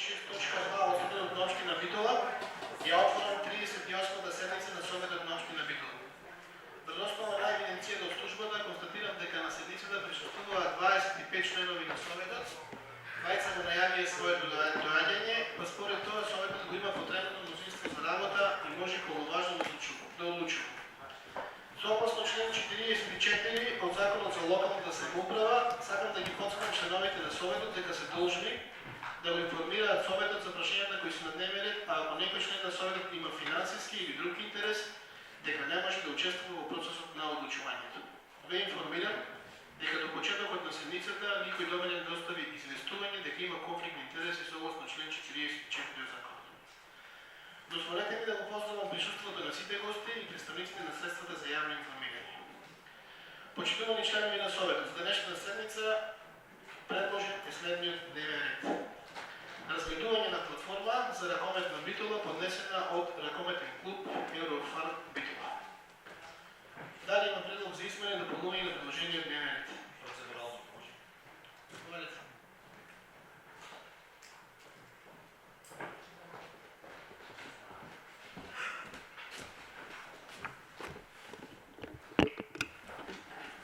36.2 од Советот на општина Битола ја отворам 38-та седница на Советот на општина Битола. Врз основа на евиденцијата од службата констатирам дека на седницата присуствуваат 25 членови на Советот. Двајца го најавија своето доаѓање, па според тоа Советот го има потребното мнозинство за работа и може полуважно да одлучува. Согласно член 44 од Законот за локалната самоуправа, сакам да ги потсетам членовите на Советот дека се должни да го информираат Советот за прашањата кои се на дневен ред, а ако некој член на Советот има финансиски или друг интерес, дека не може да учествува во процесот на одлучувањето. Ве информирам дека до почетокот на седницата никој до мене не достави известување дека има конфликт на интереси согласно член 44 од Законот. Дозволете ми да го поздравам присуството на сите гости и представниците на средствата за јавно информирање. Почитувани членови на Советот, за денешната седница предложен е следниот дневен ред. Разгледување на платформа за ракомет на Битола, поднесена од ракометен клуб Еврофар Битола. Дали има предлог за измене и дополнување на предложениот дневен ред? Процедурално може. Заповедете.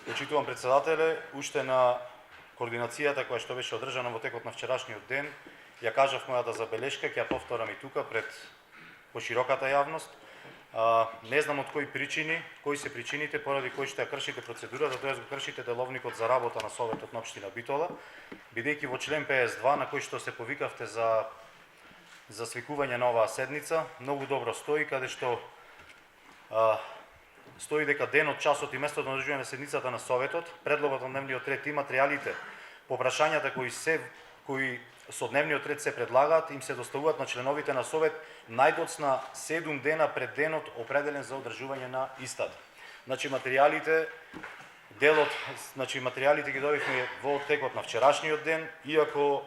Почитувам председателе, уште на координацијата која што беше одржана во текот на вчерашниот ден, ја кажав мојата забелешка, ќе ја повторам и тука пред пошироката јавност. Не знам од кои причини, кои се причините поради кои што ја кршите процедурата, тоа го кршите деловникот за работа на Советот на општина Битола, бидејќи во член 52 на кој што се повикавте за свикување на оваа седница, многу добро стои, каде што стои дека денот, часот и местото на одржување на седницата на Советот, предлогот на дневниот ред и материјалите по прашањата кои со дневниот ред се предлагаат, им се доставуваат на членовите на Совет најдоцна 7 дена пред денот определен за одржување на истата. Материјалите ги добивме во текот на вчерашниот ден, иако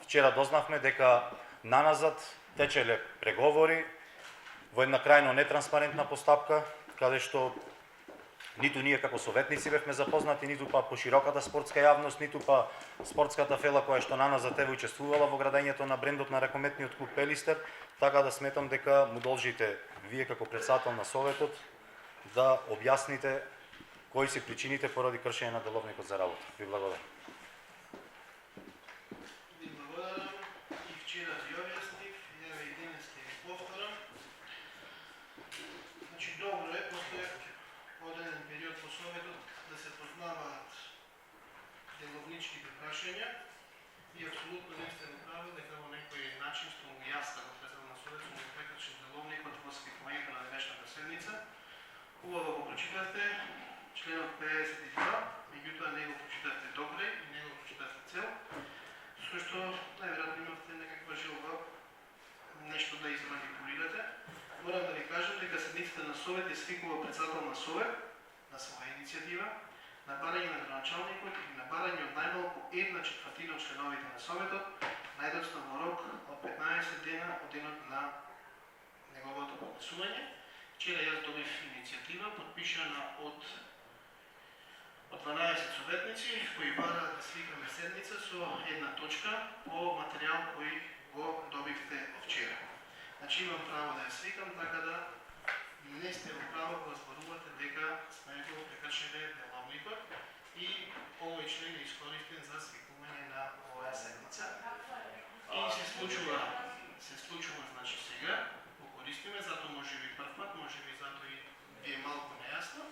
вчера дознавме дека наназад течеле преговори во една крајно нетранспарентна постапка, каде што ниту ние како советници бевме запознати, ниту па пошироката спортска јавност, ниту па спортската фела која што наназад еве учествувала во градењето на брендот на ракометниот клуб Пелистер, така да сметам дека му должите вие како председател на Советот да објасните кои се причините поради кршење на деловникот за работа. Ви благодарам. Добро е, после одреден период по Советот да се познаваат деловничките прашања и апсолутно не сте направили дека во некој начин што му јас како председател на Совет сум го прекршил деловникот во свикувањето на денешната седница. Убаво го прочитавте членот 52, меѓутоа не го прочитавте добре и не го прочитавте цел, со што најверојатно имавте некаква желба нешто да изманипулирате. Морам да ви кажам дека седницата на Совет е свикува председател на Совет на своја иницијатива, на барање на градоначалникот и на барање од најмалку 1/4 од членовите на Советот, најдоцна во рок од 15 дена од денот на неговото подписување. Вчера јас добив иницијатива подпишана од 12 советници кои бараат да свикаме седница со една точка по материјал кој го добивте вчера. Имам право да ја свикам, така да не сте во право да зборувате дека сме го прекршиле деловникот и овој член е искористен за свикување на оваа седница. И се случува сега, го користиме, затоа може би прв пат, може би затоа и ви е малку нејасно.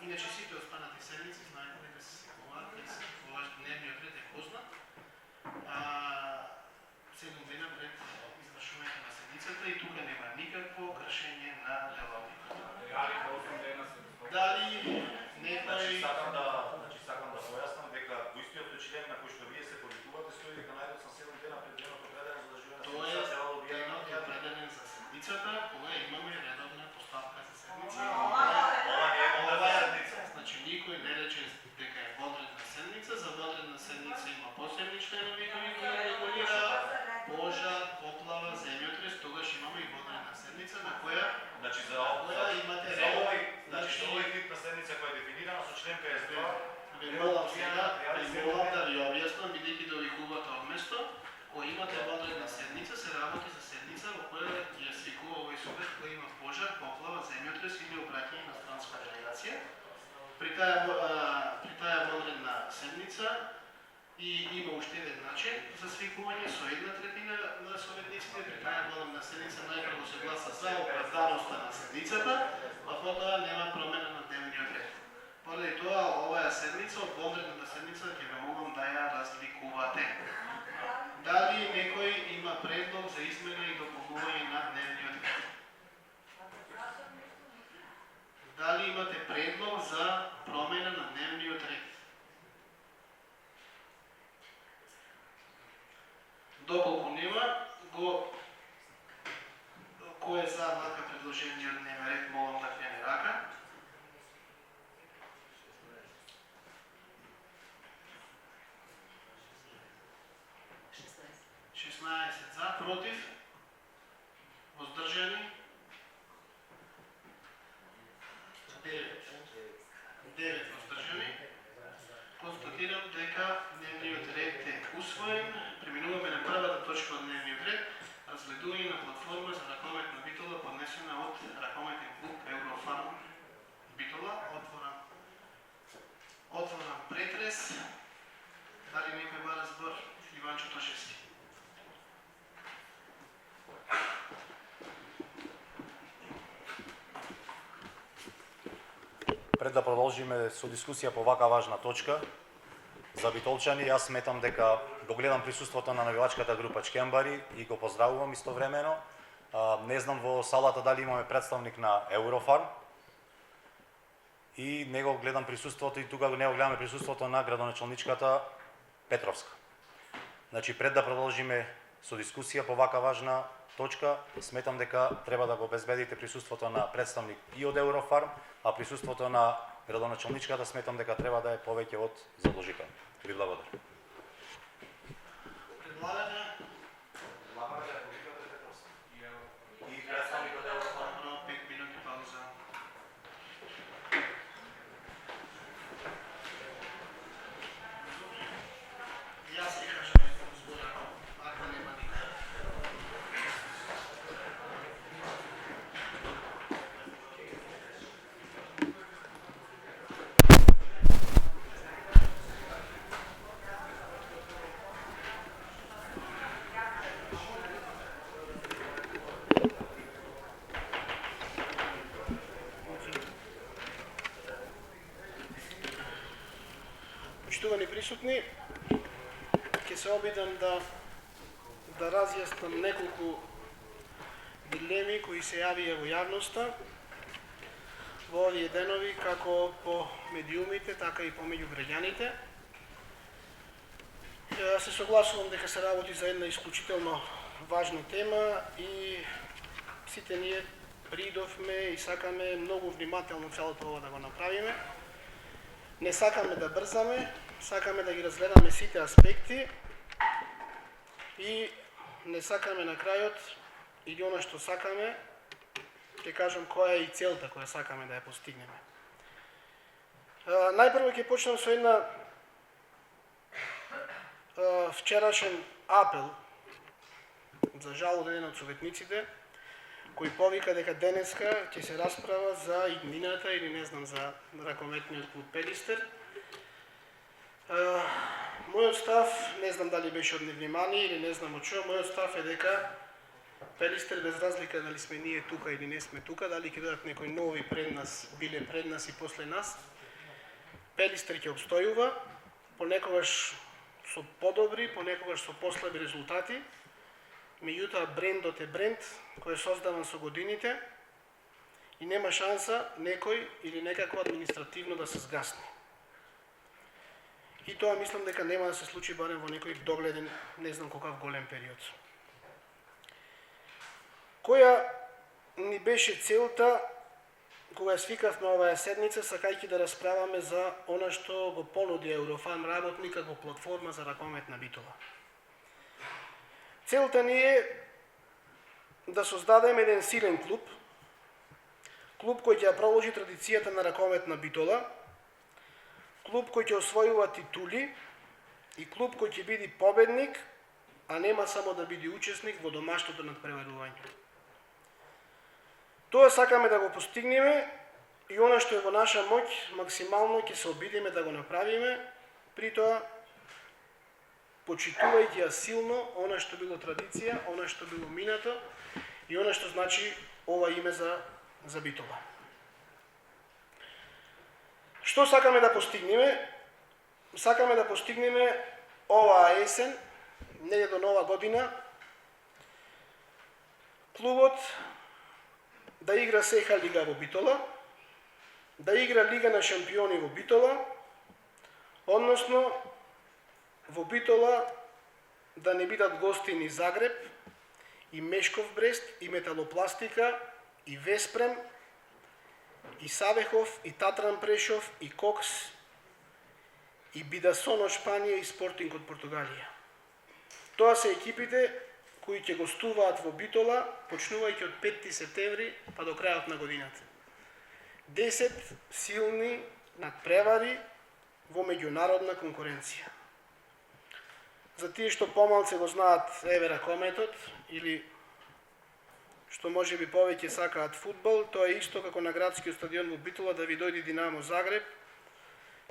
Иначе сите останати седници знаете дека се свикуваат, дека се свикуваат, дневниот ред е познат. 7 дена пред извршувањето на седницата и тука нема никакво кршење на деловникот. Дали некој... Сакам да појаснам дека во истиот член на кој што вие се повикувате стои дека најдоцна 7 дена пред денот определен за одржување на седницата. Тоа е денот определен за седницата, кога имаме редовна поставка за седница. Ова не е седница. Никој не рече дека е водредна седница, за водредна седница има посебни членови кои ги регулираат пожар, поплава, земјотрес, тогаш имаме и водредна седница на која имате овој тип на седница која е дефинирана со член 52. Ви молам да ви објаснам, бидејќи да ви хубавате од место, кој имате при таа вонредна седница и има уште еден начин за свикување со 1/3 на советниците. При таа вонредна седница најпрво се гласа за оправданоста на седницата, а потоа нема промена на дневниот ред. Поради тоа, оваа седница, од вонредната седница, ќе ве молам да ја разликувате. Дали некој има предлог за измена и дополнување на дневниот ред? Дали имате предлог за промена на дневниот ред? Доколку нема, кој е за вака предложениот дневен ред, молам да фене рака. За, против, воздржани, 9 воздржани. Констатирам дека дневниот ред е усвоен. Преминуваме на првата точка од дневниот ред, разгледување на платформа за ракометна Битола, поднесена од ракометен клуб Еврофарм Битола. Отворам претрес. Дали некој бара збор? Иванчо Тошевски. Пред да продолжиме со дискусија по вака важна точка за битолчани, јас сметам дека го гледам присуството на навивачката група Чкембари и го поздравувам истовремено. Не знам во салата дали имаме представник на Еврофарм и не го гледам присуството и тука не го гледаме присуството на градоначалничката Петровска. Значи, пред да продолжиме со дискусија по вака важна точка, сметам дека треба да го обезбедите присуството на представник и од Еврофарм, а присуството на градоначалничката сметам дека треба да е повеќе од задолжително. Ви благодарам. И представник од Еврофарм, 5 минути пауза. Јас ќе кажам збора, ако нема никој. Почитувани присутни, ќе се обидам да разјаснам неколку дилеми кои се јавија во јавноста во овие денови, како по медиумите, така и помеѓу граѓаните. Се согласувам дека се работи за една исклучително важна тема и сите ние придовме и сакаме многу внимателно целото ова да го направиме. Не сакаме да брзаме, сакаме да ги разгледаме сите аспекти и не сакаме на крајот, или она што сакаме, ќе кажам која е и целта која сакаме да ја постигнеме. Најпрво ќе почнам со една вчерашен апел за жал од еден од советниците, кој повика дека денеска ќе се расправа за иднината или не знам за ракометниот клуб Пелистер. Мојот став, не знам дали беше од невнимание или не знам од што, мојот став е дека Пелистер, без разлика дали сме ние тука или не сме тука, дали ќе дадат некои нови пред нас, биле пред нас и после нас, Пелистер ќе обстојува, понекогаш со подобри, понекогаш со послаби резултати. Меѓутоа брендот е бренд кој е создаван со годините и нема шанса некој или некако административно да се сгасне. И тоа мислам дека нема да се случи барем во некој догледен, не знам колкав голем период. Која ни беше целта кога свикавме оваа седница, сакајќи да расправаме за она што го понуди Еврофарм работник како платформа за ракометна Битола. Целта ни е да создадеме еден силен клуб кој ќе ја продолжи традицијата на ракометна Битола, клуб кој ќе освојува титули и клуб кој ќе биде победник, а нема само да биде учесник во домашното надпреварување. Тоа сакаме да го постигнеме и она што е во наша моќ, максимално ќе се обидиме да го направиме, при тоа почитувајќи ја силно она што било традиција, она што било минато и она што значи ова име за Битола. Што сакаме да постигнеме? Сакаме да постигнеме оваа есен, неде до нова година, клубот да игра СХ лига во Битола, да игра Лига на шампиони во Битола, односно во Битола да не бидат гостини Загреб, и Мешков Брест, и Металопластика, и Веспрем, и Савехов, и Татран Прешов, и Кокс, и Бидасоно Шпанија и Спортинг од Португалија. Тоа се екипите кои ќе гостуваат во Битола, почнувајќи од 5 септември па до крајот на годината. 10 силни надпревари во меѓународна конкуренција. За тие што помалце го знаат Евера Кометот или што може би повеќе сакаат фудбал, тоа е исто како на градскиот стадион во Битола да ви дојде Динамо Загреб,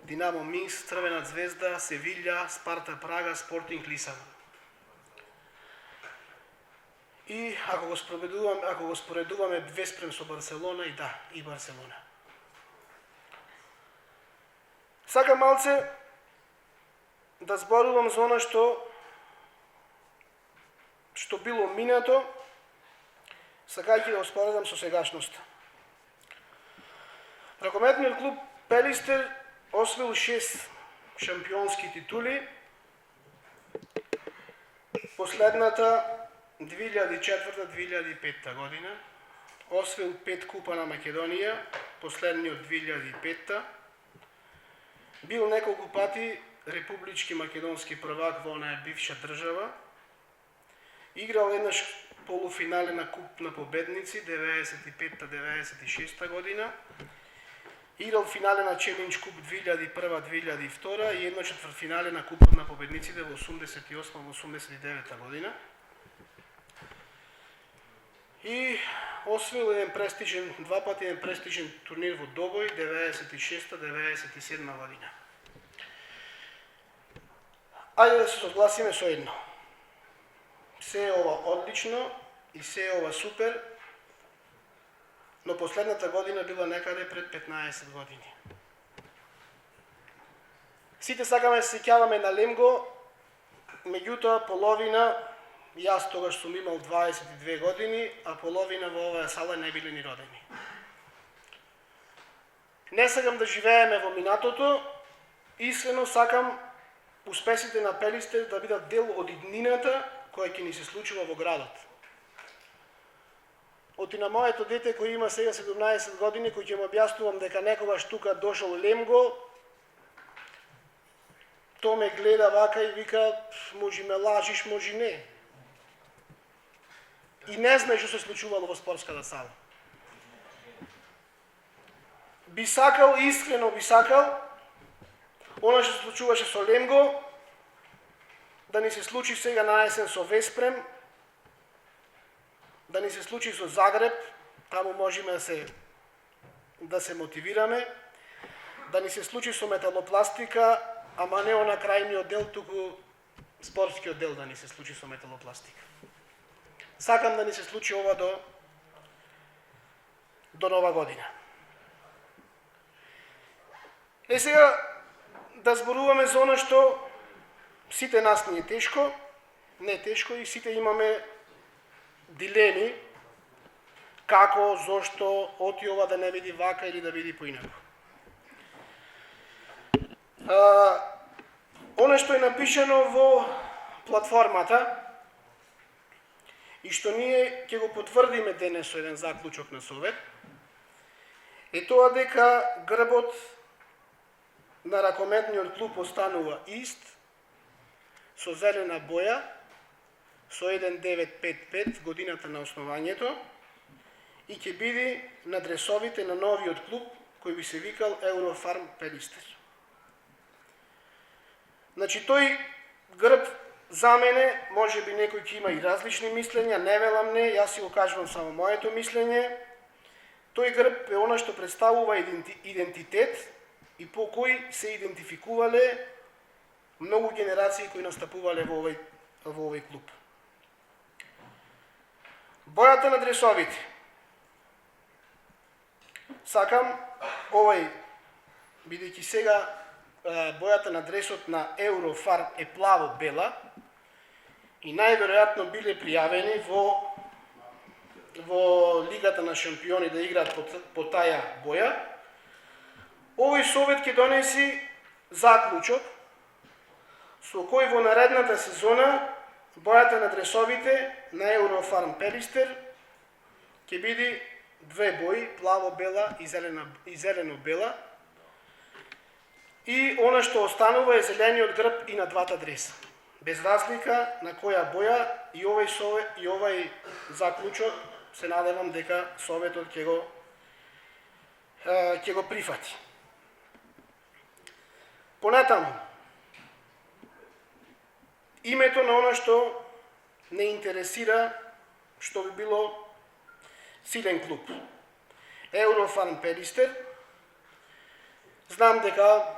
Динамо Минск, Црвена Звезда, Севилја, Спарта Прага, Спортинг Лисабон. И ако го споредуваме Веспрем со Барселона, и да, и Барселона. Сакам малце да зборувам за она што било минато, сакајќи да го споредам со сегашноста. Ракометниот клуб Пелистер освоил 6 шампионски титули, последната 2004-2005 година, освоил 5 купа на Македонија, последниот 2005, бил неколку пати републички македонски првак во онаа бивша држава, играл еднаш полуфинале на Куп на победници 95-96 година, играл финале на Челлендж Куп 2001-2002 и едно четвртфинале на Купот на победниците во 88-89 година. И освоил еден престижен, два пати еден престижен турнир во Добој 96-97 година. Ајде да се согласиме со едно. Се е ова одлично и се е ова супер, но последната година била некаде пред 15 години. Сите сакаме да се сеќаваме на Лемго, меѓутоа половина, јас тогаш сум имал 22 години, а половина во оваа сала не биле ни родени. Не сакам да живееме во минатото, искрено сакам успесите на Пелистер да бидат дел од иднината која ќе ни се случува во градот. Оти на моето дете кој има сега 17 години, кој ќе му објаснувам дека некогаш тука дошол Лемго, то ме гледа вака и вика, може ме лажиш, може не. И не знае што се случувало во спортската сала. Би сакал, искрено би сакал, она што се случуваше со Лемго, да ни се случи сега на есен со Веспрем, да ни се случи со Загреб, таму можеме да се мотивираме, да ни се случи со Металопластика, ама не на крајниот дел, туку спортскиот дел да ни се случи со Металопластика. Сакам да ни се случи ова до нова година. Сега да зборуваме за она што сите нас ни е тешко, не е тешко и сите имаме дилеми како, зошто, оти ова да не биде вака или да биде поинаку. Оно што е напишано во платформата и што ние ќе го потврдиме денес со еден заклучок на совет, е тоа дека грбот на ракометниот клуб останува ист, со зелена боја, со 1955 годината на основањето и ќе биде на дресовите на новиот клуб кој би се викал Eurofarm Пелистер. Значи тој грб за мене, може би некој ќе има и различни мислења, не велам не, јас си го кажувам само моето мислење, Тој грб е она што представува идентитет и по кој се идентификувале многу генерации кои настапувале во овој клуб. Бојата на дресовите. Сакам бидејќи сега бојата на дресот на Еврофарм е плаво-бела и најверојатно биле пријавени во Лигата на шампиони да играат по таа боја, овој совет ќе донеси заклучок со кој во наредната сезона бојата на дресовите на Еврофарм Пелистер ќе биде две бои, плаво-бела и зелено-бела, и она што останува е зелениот грб и на двата дреса. Без разлика на која боја, и овај заклучок се надевам дека советот ќе го прифати. Понатаму, името на она што не интересира, што би било силен клуб. Еврофарм Пелистер. Знам дека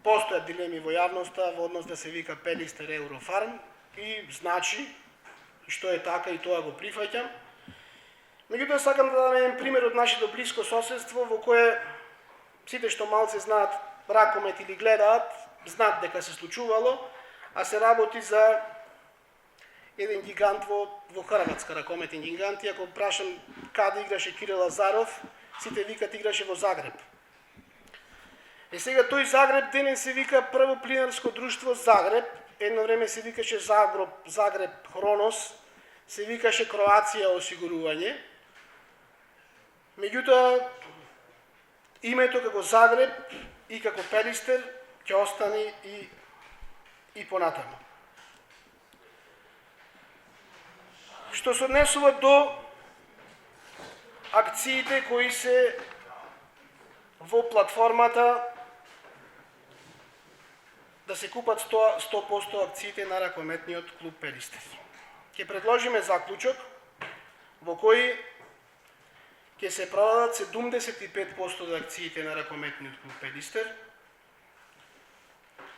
постојат дилеми во јавноста во однос да се вика Пелистер Еврофарм и значи што е така и тоа го прифаќам. Меѓутоа сакам да дадам еден пример од нашето блиско соседство во кое сите што малце знаат ракомет или гледаат, знаат дека се случувало, а се работи за еден гигант во Хрватска, ракометен гигант, и ако прашам каде играше Кирил Лазаров, сите викат играше во Загреб. Сега тој Загреб денес се вика Прво плинарско друштво Загреб, едно време се викаше Загреб Хронос, се викаше Кроација осигурување. Меѓутоа, името како Загреб и како Пелистер ќе остане и понатаму. Што се однесува до акциите кои се во платформата да се купат 100% акциите на ракометниот клуб Пелистер. Ќе предложиме заклучок во кој ќе се продадат 75% од акциите на ракометниот клуб Пелистер,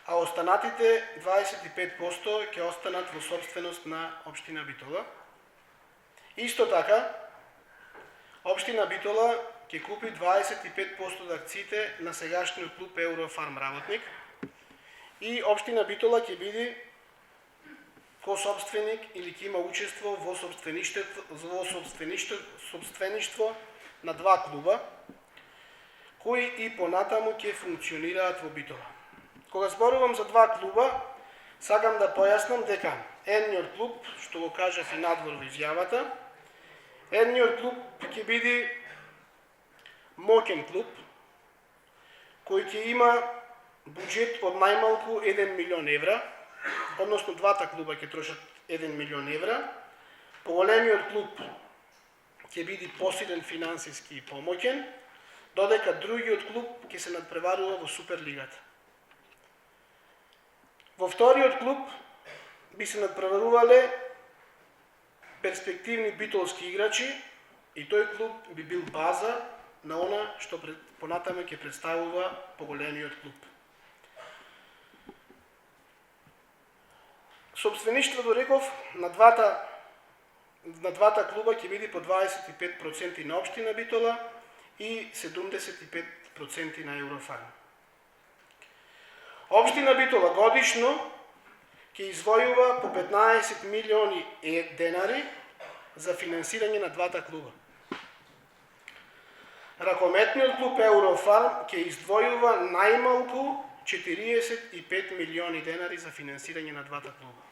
а останатите 25% ќе останат во собственост на општина Битола. Исто така, општина Битола ќе купи 25% од акциите на сегашниот клуб Еврофарм Работник и општина Битола ќе биде кособственик или ќе има учество во собствеништво на два клуба, кои и понатаму ќе функционираат во Битола. Кога зборувам за два клуба, сакам да појаснам дека едниот клуб, што го кажав и надвор во изјавата, едниот клуб ќе биде моќен клуб, кој ќе има буџет од најмалку 1 милион евра, односно двата клуба ќе трошат 1 милион евра, поголемиот клуб ќе биде посилен финансиски и помоќен, додека другиот клуб ќе се надпреварува во Суперлигата. Во вториот клуб би се надпреварувале перспективни битолски играчи и тој клуб би бил база на она што понатаму ќе представува поголемиот клуб. Собствеништвото, реков, на двата клуба ќе биде по 25% на општина Битола и 75% на Еврофарм. Општина Битола годишно ќе извојува по 15 милиони денари за финансирање на двата клуба. Ракометниот клуб Еврофарм ќе издвојува најмалку 45 милиони денари за финансирање на двата клуба.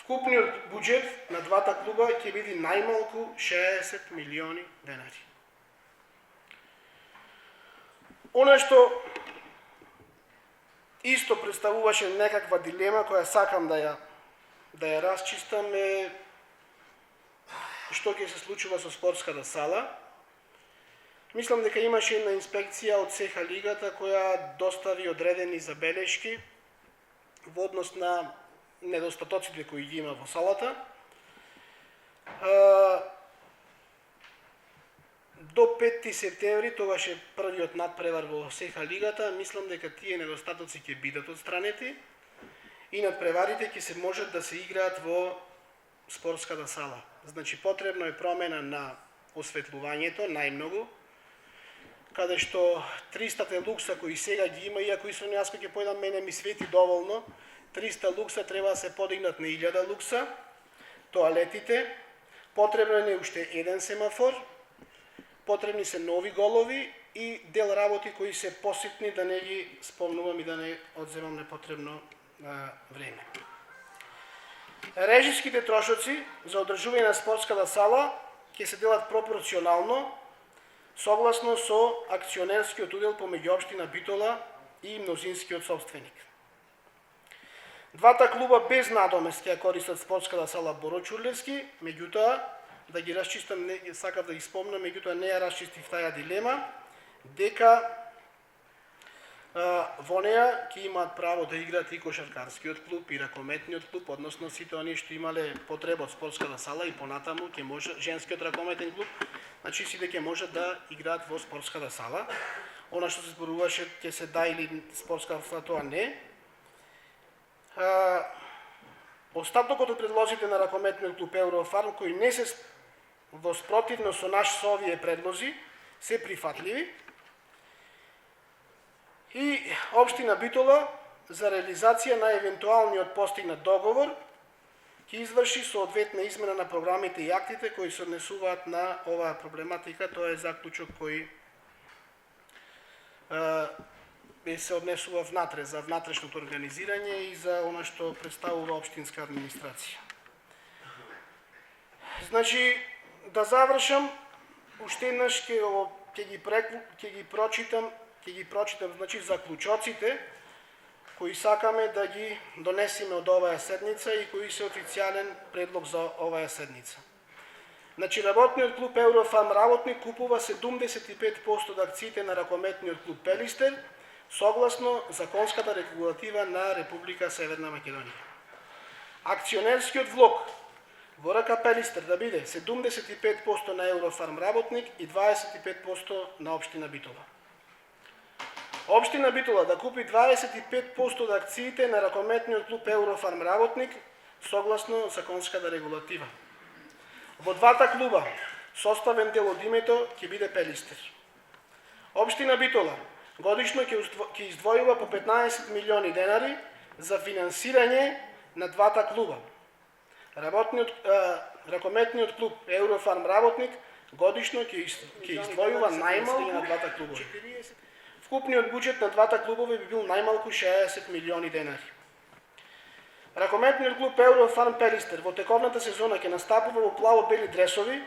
Вкупниот буџет на двата клуба ќе биде најмалку 60 милиони денари. Она што исто представуваше некаква дилема која сакам да ја расчистам е што ќе се случува со спортската сала. Мислам дека имаше една инспекција од СХ Лигата која достави одредени забелешки во однос на недостатоците кои ги има во салата. до 5 септември, тогаш е првиот надпревар во СХ лигата, мислам дека тие недостатоци ќе бидат отстранети и надпреварите ќе се можат да се играат во спортската сала. Значи потребно е промена на осветлувањето најмногу, каде што 300 лукса кои сега ги има, иако исто јас ќе појдам, мене ми свети доволно, 300 лукса треба да се подигнат на 1000 лукса, тоалетите, потребен е уште еден семафор, потребни се нови голови и дел работи кои се поситни, да не ги спомнувам и да не одземам непотребно време. Режиските трошоци за одржување на спортската сала ќе се делат пропорционално, согласно со акционерскиот удел помеѓу општина Битола и мнозинскиот собственик. Двата клуба без надомест ќе користат спортската сала Боро Чурлевски, меѓутоа, да ги расчистам, сакав да ги спомнам, меѓутоа не ја расчистив таја дилема, дека во неа ќе имаат право да играат и кошаркарскиот клуб, и ракометниот клуб, односно сите оние што имале потреба од спортската сала и понатаму ќе може женскиот ракометен клуб, значи сите ќе можат да играат во спортската сала. Она што се зборуваше ќе се да или спортската сала, тоа не. Остатокот од предлозите на ракометниот клуб Еврофарм, кои не се во спротивно со со овие предлози, се прифатливи. И општина Битола за реализација на евентуалниот постигнат договор ќе изврши соодветна измена на програмите и актите кои се однесуваат на оваа проблематика. Тоа е заклучок кој се однесува внатре за внатрешното организирање и за она што представува општинска администрација. Значи, да завршам, уште еднаш ќе ги прочитам, значи, заклучоците кои сакаме да ги донесеме од оваа седница и кои се официјален предлог за оваа седница. Значи, работниот клуб Еврофарм работник купува 75% од акциите на ракометниот клуб Пелистер, согласно законската регулатива на Република Северна Македонија. Акционерскиот влог во РК Пелистер да биде 75% на Еврофарм работник и 25% на општина Битола. Општина Битола да купи 25% од акциите на ракометниот клуб Еврофарм работник, согласно законската регулатива. Во двата клуба составен дел од името ќе биде Пелистер. Општина Битола годишно ќе издвојува по 15 милиони денари за финансирање на двата клуба. Ракометниот клуб Еврофарм работник годишно ќе издвојува најмалку на двата клубови. Вкупниот буџет на двата клубови би бил најмалку 60 милиони денари. Ракометниот клуб Еврофарм Пелистер во тековната сезона ќе настапува во плаво-бели дресови,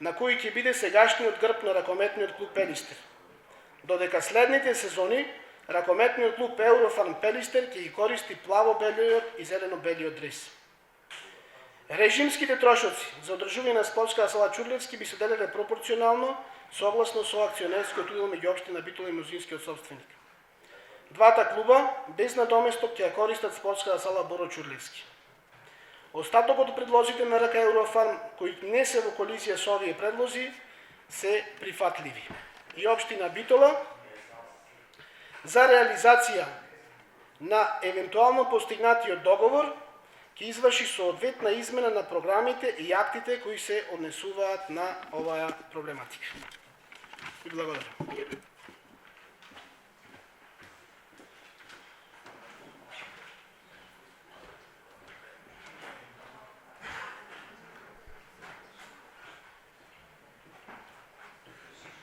на кои ќе биде сегашниот грб на ракометниот клуб Пелистер. Додека следните сезони ракометниот клуб Еврофарм Пелистер ќе ги користи плаво-белиот и зелено-белиот дрес. Режимските трошоци за одржување на спортската сала Чурлевски би се делеле пропорционално согласно со акционерскиот удел меѓу општина Битола и мнозинскиот собственик. Двата клуба без надоместок ќе ја користат спортската сала Боро Чурлевски. Остатокот од предлозите на РК Еврофарм кои не се во колизија со овие предлози се прифатливи. И општина Битола за реализација на евентуално постигнатиот договор ќе изврши соодветна измена на програмите и актите кои се однесуваат на оваа проблематика. И благодарам.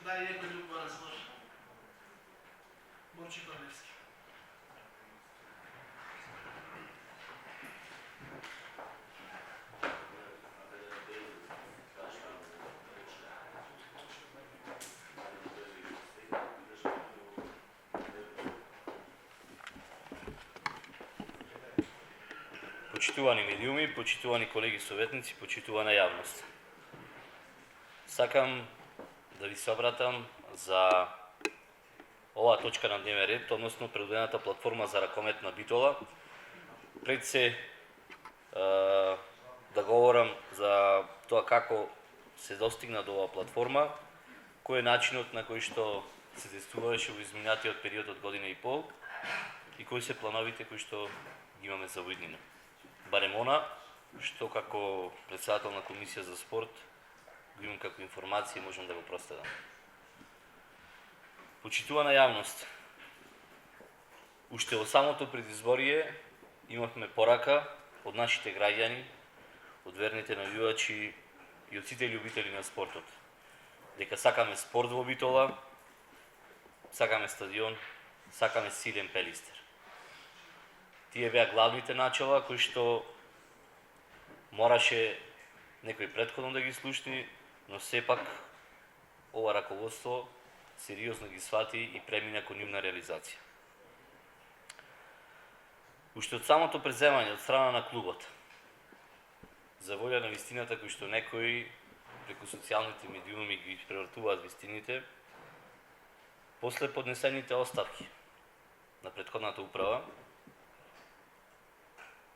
Дай некој друг да разложи. Борчи Павлевски. Почитувани медиуми, почитувани колеги советници, почитувана јавност. Сакам да ви се обратам за оваа точка на дневен ред, односно предвидената платформа за ракомет на Битола. Пред се да говорам за тоа како се достигна до оваа платформа, кој е начинот на кој што се действуваше во изминатиот период од година и пол и кои се плановите кои што ги имаме за овиднина. Барем она што како председател на Комисија за спорт го имам како информација и можам да го проследам. Почитувана јавност, уште во самото предизборие имавме порака од нашите граѓани, од верните навивачи и од сите љубители на спортот, дека сакаме спорт во Битола, сакаме стадион, сакаме силен Пелистер. Тие беа главните начала кои што мораше некој претходно да ги слушни, но сепак ова раководство сериозно ги свати и премина кон нивна реализација. Уште од самото преземање од страна на клубот, за волја на вистината кои што некои преку социјалните медиуми ги превртуваат вистините, после поднесените оставки на претходната управа,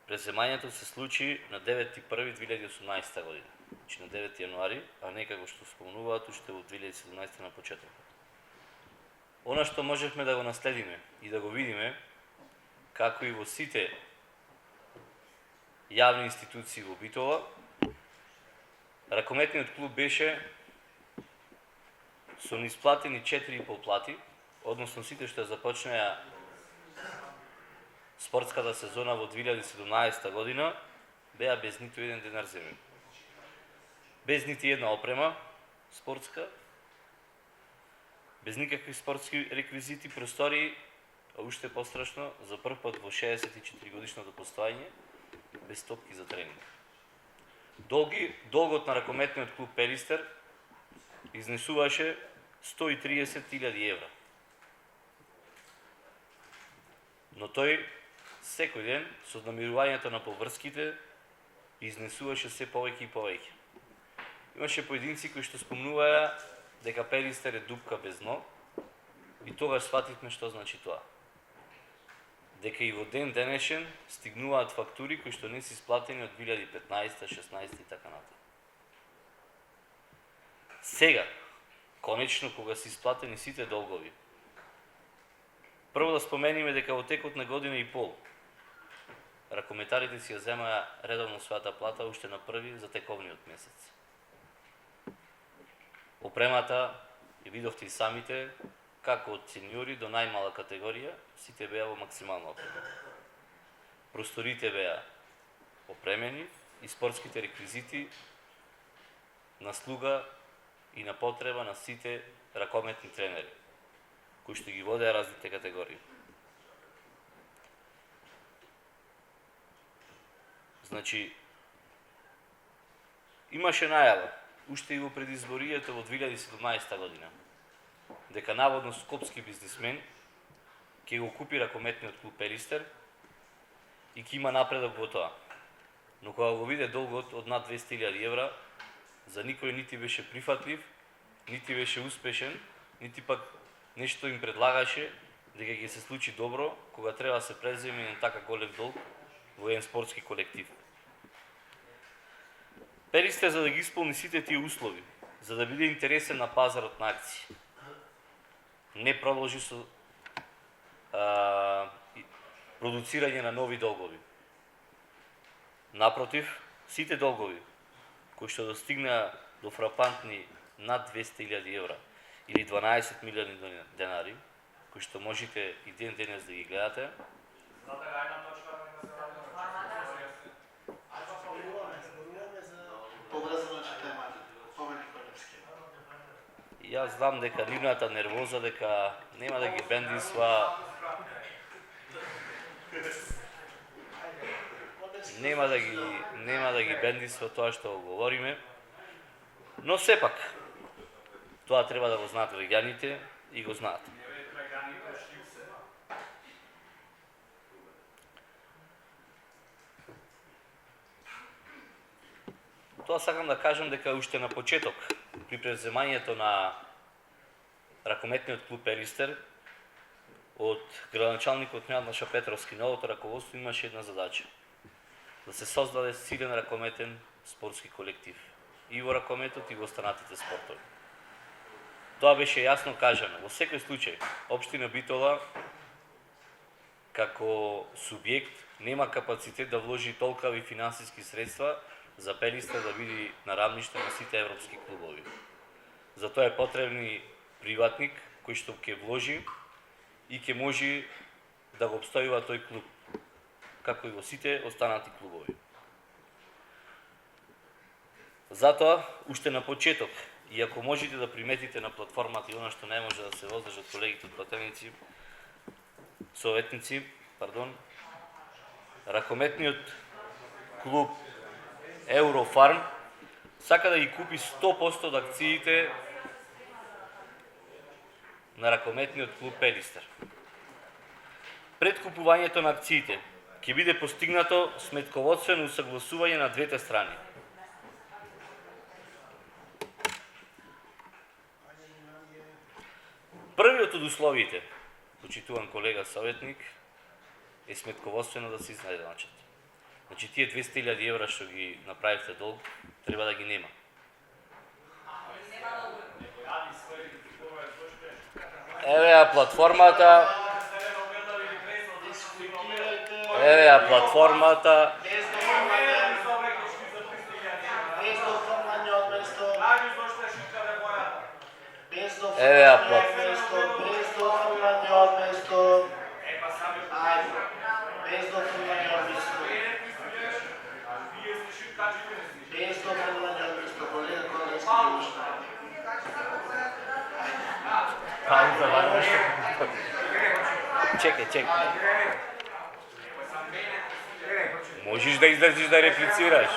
преземањето се случи на 9.1.2018 година, значи на 9 јануари, а не како што спомнуваат уште во 2017 на почеток. Она што можевме да го наследиме и да го видиме, како и во сите јавни институции во Битола, ракометниот клуб беше со неисплатени 4,5 плати, односно сите што започнеа спортската сезона во 2017 година, беа без ниту еден денар земен. Без нити една опрема спортска, без никакви спортски реквизити, простори, а уште пострашно, за прв пат во 64 годишното постојање, без топки за тренинг. Долгот на ракометниот клуб Пелистер изнесуваше 130.000 евра. Но тој секој ден, со намирувањето на поврските, изнесуваше се повеќе и повеќе. Имаше поединци кои што спомнуваа дека Пелистер е дупка без дно и тогаш свативме што значи тоа. Дека и во ден денешен стигнуваат фактури кои што не се исплатени од 2015, 16 и така натаму. Сега, конечно, кога се исплатени сите долгови, прво да спомениме дека во текот на година и пол ракометарите си ја земаа редовно својата плата уште на први за тековниот месец. Опремата, ја видовте и самите, како од сениори до најмала категорија, сите беа во максимална опрема. Просторите беа опремени и спортските реквизити на слуга и на потреба на сите ракометни тренери, кои што ги водеа различните категории. Значи, имаше најава, уште и во предизборието во 2017 година, дека наводно скопски бизнисмен ќе го купи ракометниот клуб Пелистер и ќе има напредок во тоа. Но кога го виде долгот од над 200.000 евра, за никој нити беше прифатлив, нити беше успешен, нити пак нешто им предлагаше дека ќе се случи добро кога треба да се преземе на така голем долг во еден спортски колектив. Пелистер, за да ги исполни сите тие услови, за да биде интересен на пазарот на акции, не продолжи со продуцирање на нови долгови. Напротив, сите долгови кои што достигнаа до фрапантни над 200.000 евра или 12 милиони денари, кои што можете и ден денес да ги гледате, јас знам дека нивната нервоза, дека нема да ги бендисва, нема да ги бендисва тоа што го говориме, но сепак тоа треба да го знаат граѓаните и го знаат. Тоа сакам да кажам дека уште на почеток, при преземањето на ракометниот клуб Пелистер, од градоначалникот Мјаднаша Петровски, новото раководство имаше една задача: да се создаде силен ракометен спортски колектив и во ракометот и во останатите спортови. Тоа беше јасно кажано. Во секој случај, општина Битола како субјект нема капацитет да вложи толкави финансиски средства за Пелистер да биде на равниште на сите европски клубови. Затоа е потребни приватник кој што ќе вложи и ќе може да го обстојува тој клуб, како и во сите останати клубови. Затоа, уште на почеток, и ако можете да приметите на платформата и она што не може да се воздржат колегите од платеници, советници, ракометниот клуб Еврофарм сака да ги купи 100% од акциите на ракометниот клуб Пелистер. Пред купувањето на акциите ќе биде постигнато сметководствено усагласување на двете страни. Првиот од условите, почитуван колега советник, е сметководствено да се изнајденачат. Значи тие 200.000 евра што ги направивте долг, треба да ги нема. Еве ја платформата. Еве ја платформата. Еве ја платформата. Чекај. Можеш да излезеш да реплицираш.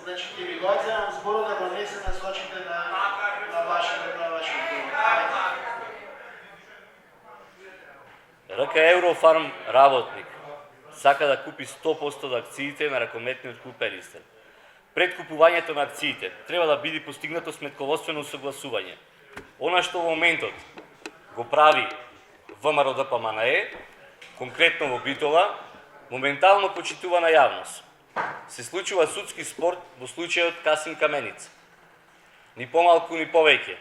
Значи ќе ви го одземам зборот да го не се насочите на вашето РК Еврофарм работник сака да купи 100% од акциите на ракометниот клуб Пелистер. Пред купувањето на акциите треба да биде постигнато сметководствено согласување. Она што во моментот го прави ВМРО ДПМНЕ, конкретно во Битола, моментално почитува на јавност. Се случува судски спор во случајот Касим Каменица. Ни помалку ни повеќе.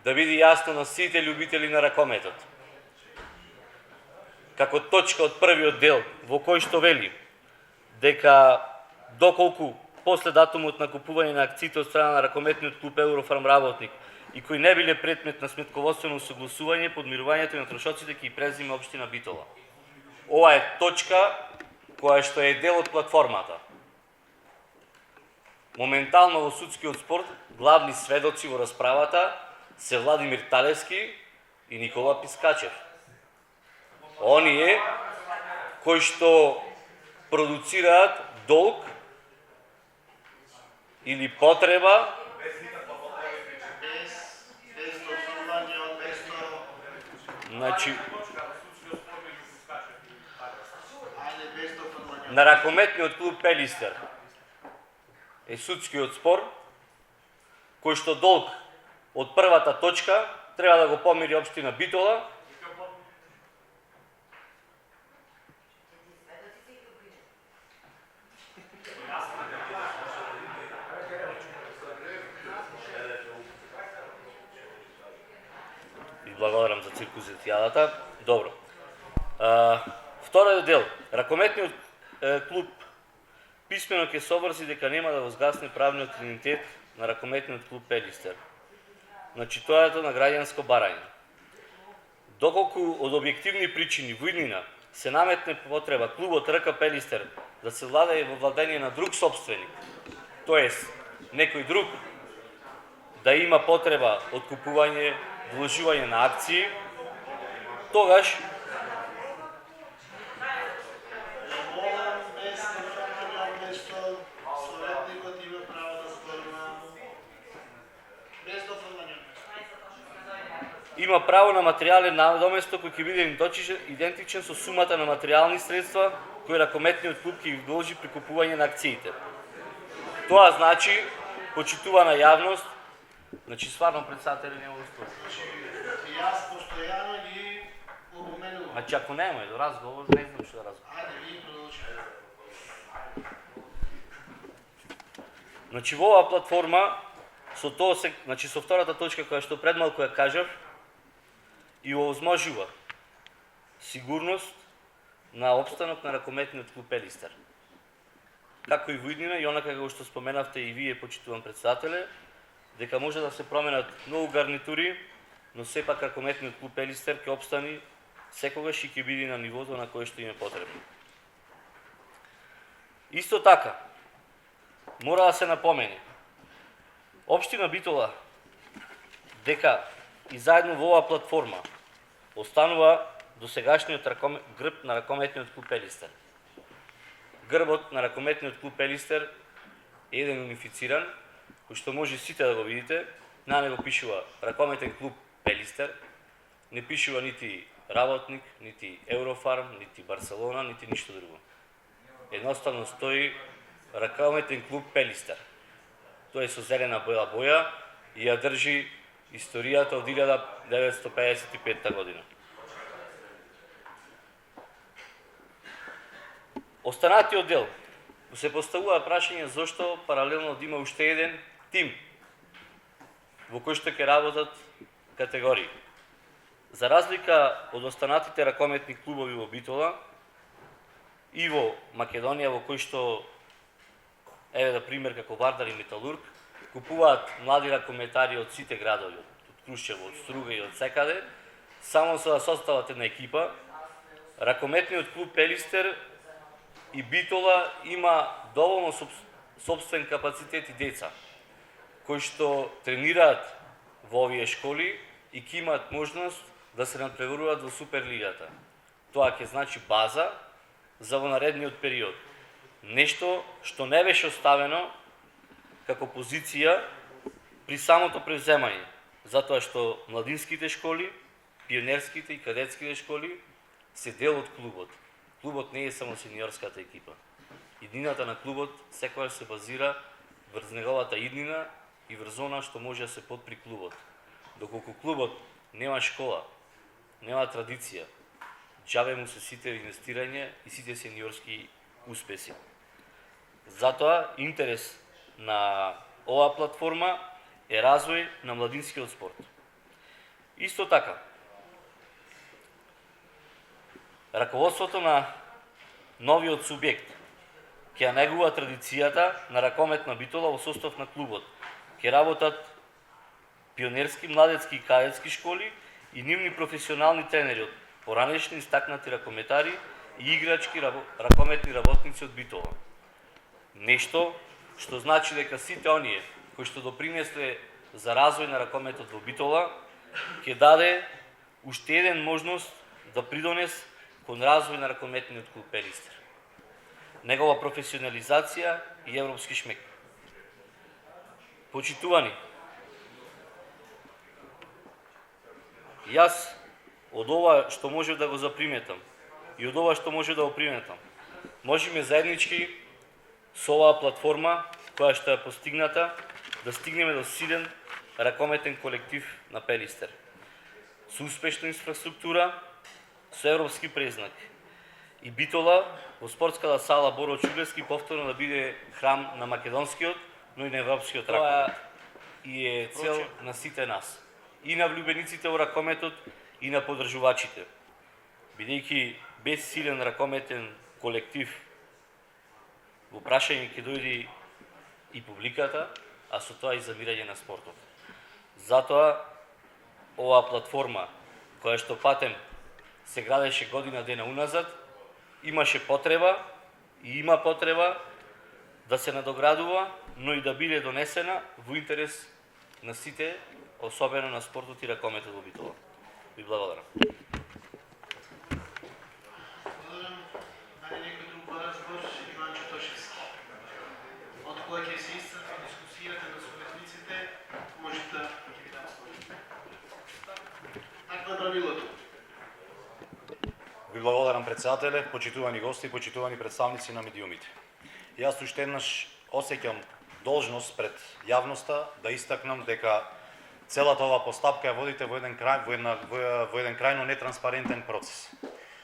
Да биде јасно на сите љубители на ракометот. Како точка од првиот дел во кој што вели дека доколку после датумот на купување на акциите од страна на ракометниот клуб Еврофарм работник и кои не биле предмет на сметководствено согласување, подмирувањето на трошоците ќе ги презиме општина Битола. Ова е точка која што е дел од платформата. Моментално во судскиот спор главни сведоци во расправата се Владимир Талевски и Никола Пискачев. Оние кои што продуцираат долг или потреба значи на ракометниот клуб Пелистер е судскиот спор кој што долг од првата точка треба да го помири општина Битола. Благодарам за циркузот јадата. Добро. Вториот дел. Ракометниот клуб писмено ќе собрси дека нема да го згасне правниот идентитет на ракометниот клуб Пелистер. Значи тоа е на граѓанско барање. Доколку од објективни причини во иднина се наметне потреба клубот РК Пелистер да се владее во владење на друг сопственик, тоест некој друг да има потреба од купување, вложување на акции, тогаш има право на материјален надоместок кој ќе биде идентичен со сумата на материјални средства кои ракометниот клуб ќе ги вложи при купување на акциите. Тоа значи почитувана јавност, значи стварно председател нема успор. Јас постојано ги опоменувам. Значи ако нема до разговор, не знам што да разговор. Ајде, ви продолжите. Значи во оваа платформа Со тоа се, значи со втората точка која што пред малку ја кажав, и овозможува сигурност на опстанок на ракометниот клуб Пелистер. Како и во иднина, и онака како што споменавте и вие, почитуван председателе, дека може да се променат многу гарнитури, но сепак ракометниот клуб Пелистер ќе опстани секогаш и ќе биде на нивото на кое што им е потребно. Исто така, мора да се напомени, Општина Битола, дека и заедно во оваа платформа останува досегашниот грб на ракометниот клуб Пелистер. Грбот на ракометниот клуб Пелистер е еден унифициран, кој што може сите да го видите. На него пишува ракометен клуб Пелистер, не пишува нити Работник, нити Еврофарм, нити Барселона, нити ништо друго. Едноставно стои ракометен клуб Пелистер. Тоа е со зелена боја и ја држи историјата од 1955 година. Останатиот дел, се поставува прашање зошто паралелно да има уште еден тим во кој што ќе работат категории. За разлика од останатите ракометни клубови во Битола и во Македонија, во кој што, еве да пример како Вардар и Металург, купуваат млади ракометари од сите градови, од Крушево, од Струга и од секаде, само за да состават една екипа. Ракометниот клуб Пелистер и Битола има доволно собствен капацитет и деца, кои што тренираат во овие школи и ќе имаат можност да се надпреваруваат во Суперлигата. Тоа ќе значи база за во наредниот период. Нешто што не беше оставено како позиција при самото превземање, затоа што младинските школи, пионерските и кадетските школи се дел од клубот. Клубот не е само сениорската екипа. Иднината на клубот секогаш се базира врз неговата иднина и врз она што може да се подпри клубот. Доколку клубот нема школа, нема традиција, џабе му се сите инвестирање и сите сениорски успеси. Затоа интерес на оваа платформа е развој на младинскиот спорт. Исто така, раководството на новиот субјект ќе ја негува традицијата на ракометна Битола во состав на клубот. Ќе работат пионерски, младецки и кадетски школи и нивни професионални тренери од поранешни истакнати ракометари и играчки ракометни работници од Битола. Нешто што значи дека сите оние кои што допринесле за развој на ракометот во Битола ќе даде уште еден можност да придонес кон развој на ракометниот клуб Пелистер. Негова професионализација и европски шмек. Почитувани, јас од ова што можев да го заприметам и од ова што може да го приметам, можеме заеднички со оваа платформа која што е постигната да стигнеме до силен ракометен колектив на Пелистер. Со успешна инфраструктура, со европски презнак. И Битола во спортската сала Боро Чулевски повторно да биде храм на македонскиот, но и на европскиот ракомет. Тоа и е цел на сите нас. И на влюбениците во ракометот, и на поддржувачите. Бидејќи без силен ракометен колектив во прашање ќе дојде и публиката, а со тоа и замирање на спортот. Затоа оваа платформа, која што патем се градеше година дена уназад, имаше потреба и има потреба да се надоградува, но и да биде донесена во интерес на сите, особено на спортот и ракометот во Битола. Ви благодарам. Благодарам. Али некој друг поразбор, Иван Чутошевски. Од кој ќе се исцрпи дискусијата на советниците, можете да ги дам слово. Такво е правилото. Ви благодарам, председателе, почитувани гости, почитувани представници на медиумите. Јас уште еднаш осеќам должност пред јавноста да истакнам дека целата оваа постапка ја водите во еден крајно нетранспарентен процес.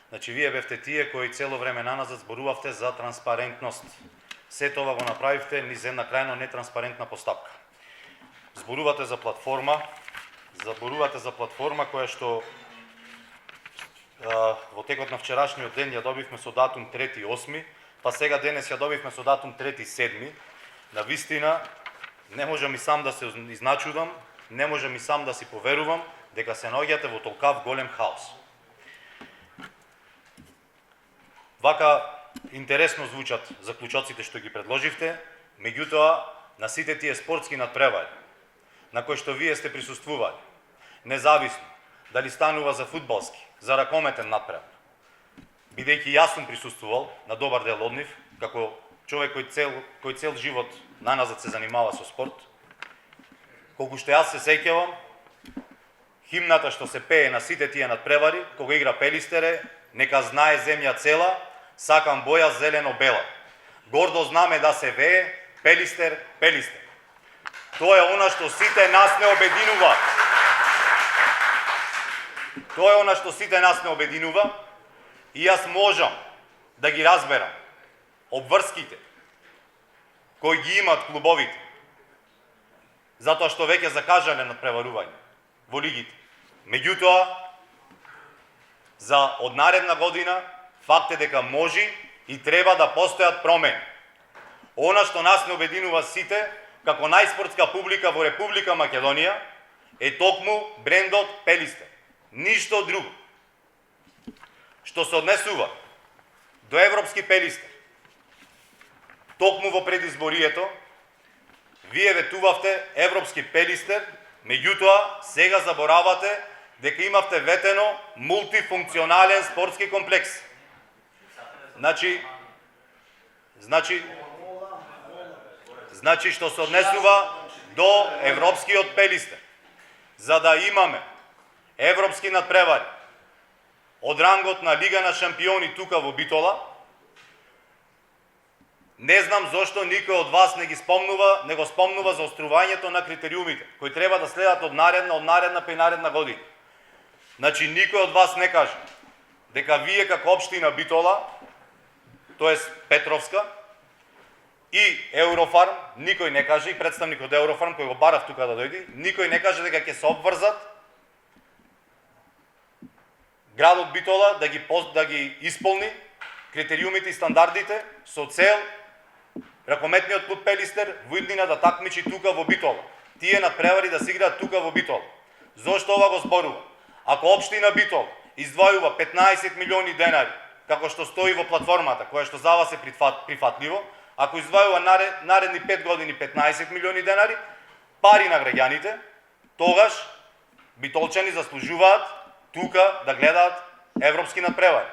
Значи, вие бевте тие кои цело време наназад зборувавте за транспарентност. Се тоа го направивте низ една крајно нетранспарентна постапка. зборувате за платформа која што во текот на вчерашниот ден ја добивме со датум 3.8, па сега денес ја добивме со датум 3.7. Навистина, не можам и сам да се изначудам, не можам и сам да си поверувам дека се наоѓате во толкав голем хаос. Вака интересно звучат заклучоците што ги предложивте, меѓутоа на сите тие спортски надпревари на кои што вие сте присуствували, независно дали станува за фудбалски, за ракометен надпревар, бидејќи јас сум присуствувал на добар дел од нив, како човек кој цел живот наназад се занимава со спорт, колку што јас се сеќавам, химната што се пее на сите тие надпревари, кога игра Пелистере, нека знае земја цела, сакам боја зелено-бела. Гордо знаме да се вее, Пелистер, Пелистер. Тоа е она што сите нас не обединува. Тоа е она што сите нас не обединува и јас можам да ги разберам обврските кои ги имат клубовите, затоа што веќе закажале надпреварување во лигите. Меѓутоа, за од наредна година факт е дека може и треба да постојат промени. Она што нас не обединува сите, како најспортска публика во Република Македонија, е токму брендот Пелистер. Ништо друго. Што се однесува до европски Пелистер, токму во предизборието, вие ветувавте европски Пелистер, меѓутоа сега заборавате дека имавте ветено мултифункционален спортски комплекс. Значи што се однесува до европскиот Пелистер, за да имаме европски надпревари од рангот на Лига на шампиони тука во Битола, не знам зошто никој од вас не го спомнува за острувањето на критериумите, кои треба да следат од наредна па и наредна година. Значи никој од вас не каже дека вие како општина Битола, тоест Петровска и Еврофарм, никој не каже, и представник од Еврофарм кој го барав тука да дојде, никој не каже дека ќе се обврзат градот Битола да ги исполни критериумите и стандардите со цел ракометниот клуб Пелистер во иднина да такмичи тука во Битола. Тие надпревари да се играат тука во Битола. Зошто ова го зборува? Ако општина Битола издвојува 15 милиони денари, како што стои во платформата, која што за вас е прифатливо, ако издвојува наредни 5 години 15 милиони денари, пари на граѓаните, тогаш битолчани заслужуваат тука да гледаат европски надпревари.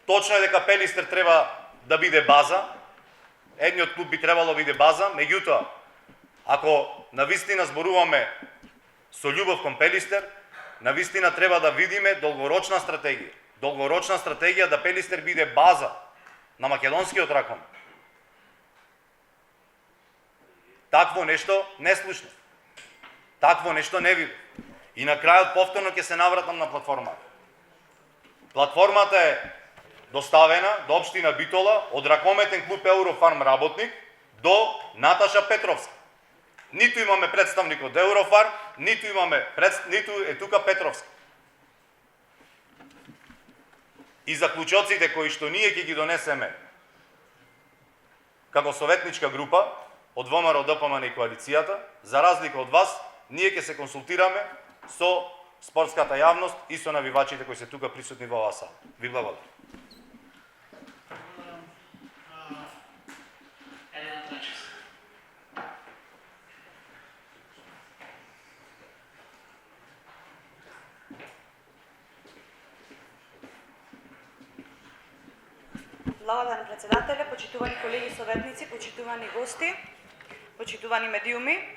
Точно е дека Пелистер треба да биде база, едниот клуб би требало да биде база, меѓутоа, ако навистина зборуваме со љубов кон Пелистер, навистина треба да видиме долгорочна стратегија да Пелистер биде база на македонскиот ракомет. Такво нешто не слушнав. Такво нешто не видов. И на крајот повторно ќе се навратам на платформата. Платформата е доставена до општина Битола од ракометен клуб Еврофарм работник до Наташа Петровска. Ниту имаме представник од Еврофарм, ниту е тука Петровска. И заклучоците кои што ние ќе ги донесеме како советничка група од ВМРО, ДПМН и коалицијата, за разлика од вас, ние ќе се консултираме со спортската јавност и со навивачите кои се тука присутни во оваа сала. Ви благодарам. Благодарам председателе, почитувани колеги советници, почитувани гости, почитувани медиуми.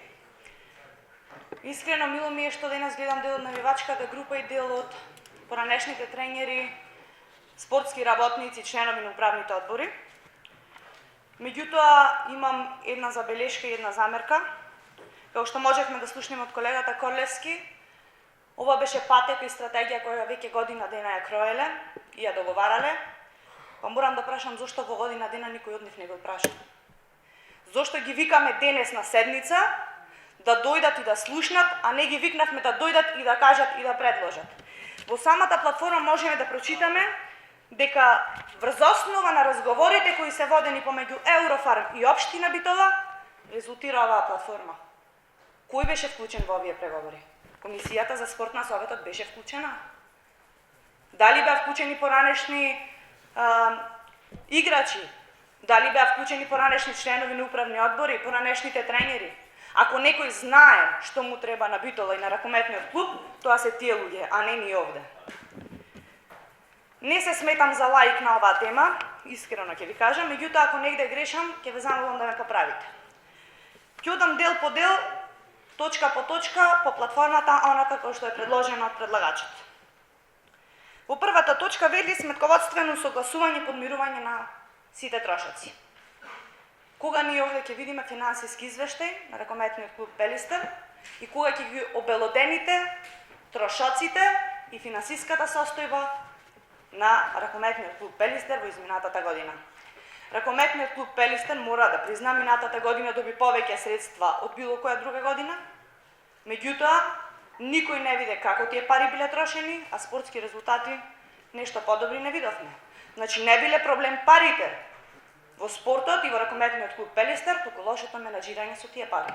Искрено мило ми е што денес гледам дел од навивачката група и дел од поранешните тренери, спортски работници, членови на управните одбори. Меѓутоа имам една забелешка и една замерка. Како што можевме да слушнеме од колегата Корлевски, ова беше патека и стратегија која веќе година дена ја кроеле и ја договарале. Па морам да прашам зошто во година дена никој од нив не го праша. Зошто ги викаме денес на седница да дојдат и да слушнат, а не ги викнавме да дојдат и да кажат и да предложат. Во самата платформа можеме да прочитаме дека врз основа на разговорите кои се водени помеѓу Еврофарм и општина Битола, резултира оваа платформа. Кој беше вклучен во овие преговори? Комисијата за спорт на Советот беше вклучена? Дали беа вклучени поранешни играчи? Дали беа вклучени поранешни членови на управни одбори, поранешните тренери? Ако некој знае што му треба на Битола и на ракометниот клуб, тоа се тие луѓе, а не ни овде. Не се сметам за лаик на оваа тема, искрено ќе ви кажам, меѓутоа ако негде грешам, ќе ве замолам да ме поправите. Ќе одам дел по дел, точка по точка, по платформата, онака како што е предложено од предлагачот. Во првата точка вели сметководствено согласување и подмирување на сите трошоци. Кога ние овде ќе видиме финансиски извештај на ракометниот клуб Пелистер и кога ќе ги обелодените трошоците и финансиската состојба на ракометниот клуб Пелистер во изминатата година. Ракометниот клуб Пелистер мора да призна минатата година доби повеќе средства од било која друга година. Меѓутоа, никој не виде како тие пари биле трошени, а спортски резултати нешто подобри не видовме. Значи не биле проблем парите во спортот и во ракометниот клуб Пелистер, туку лошото менаџирање со тие пари.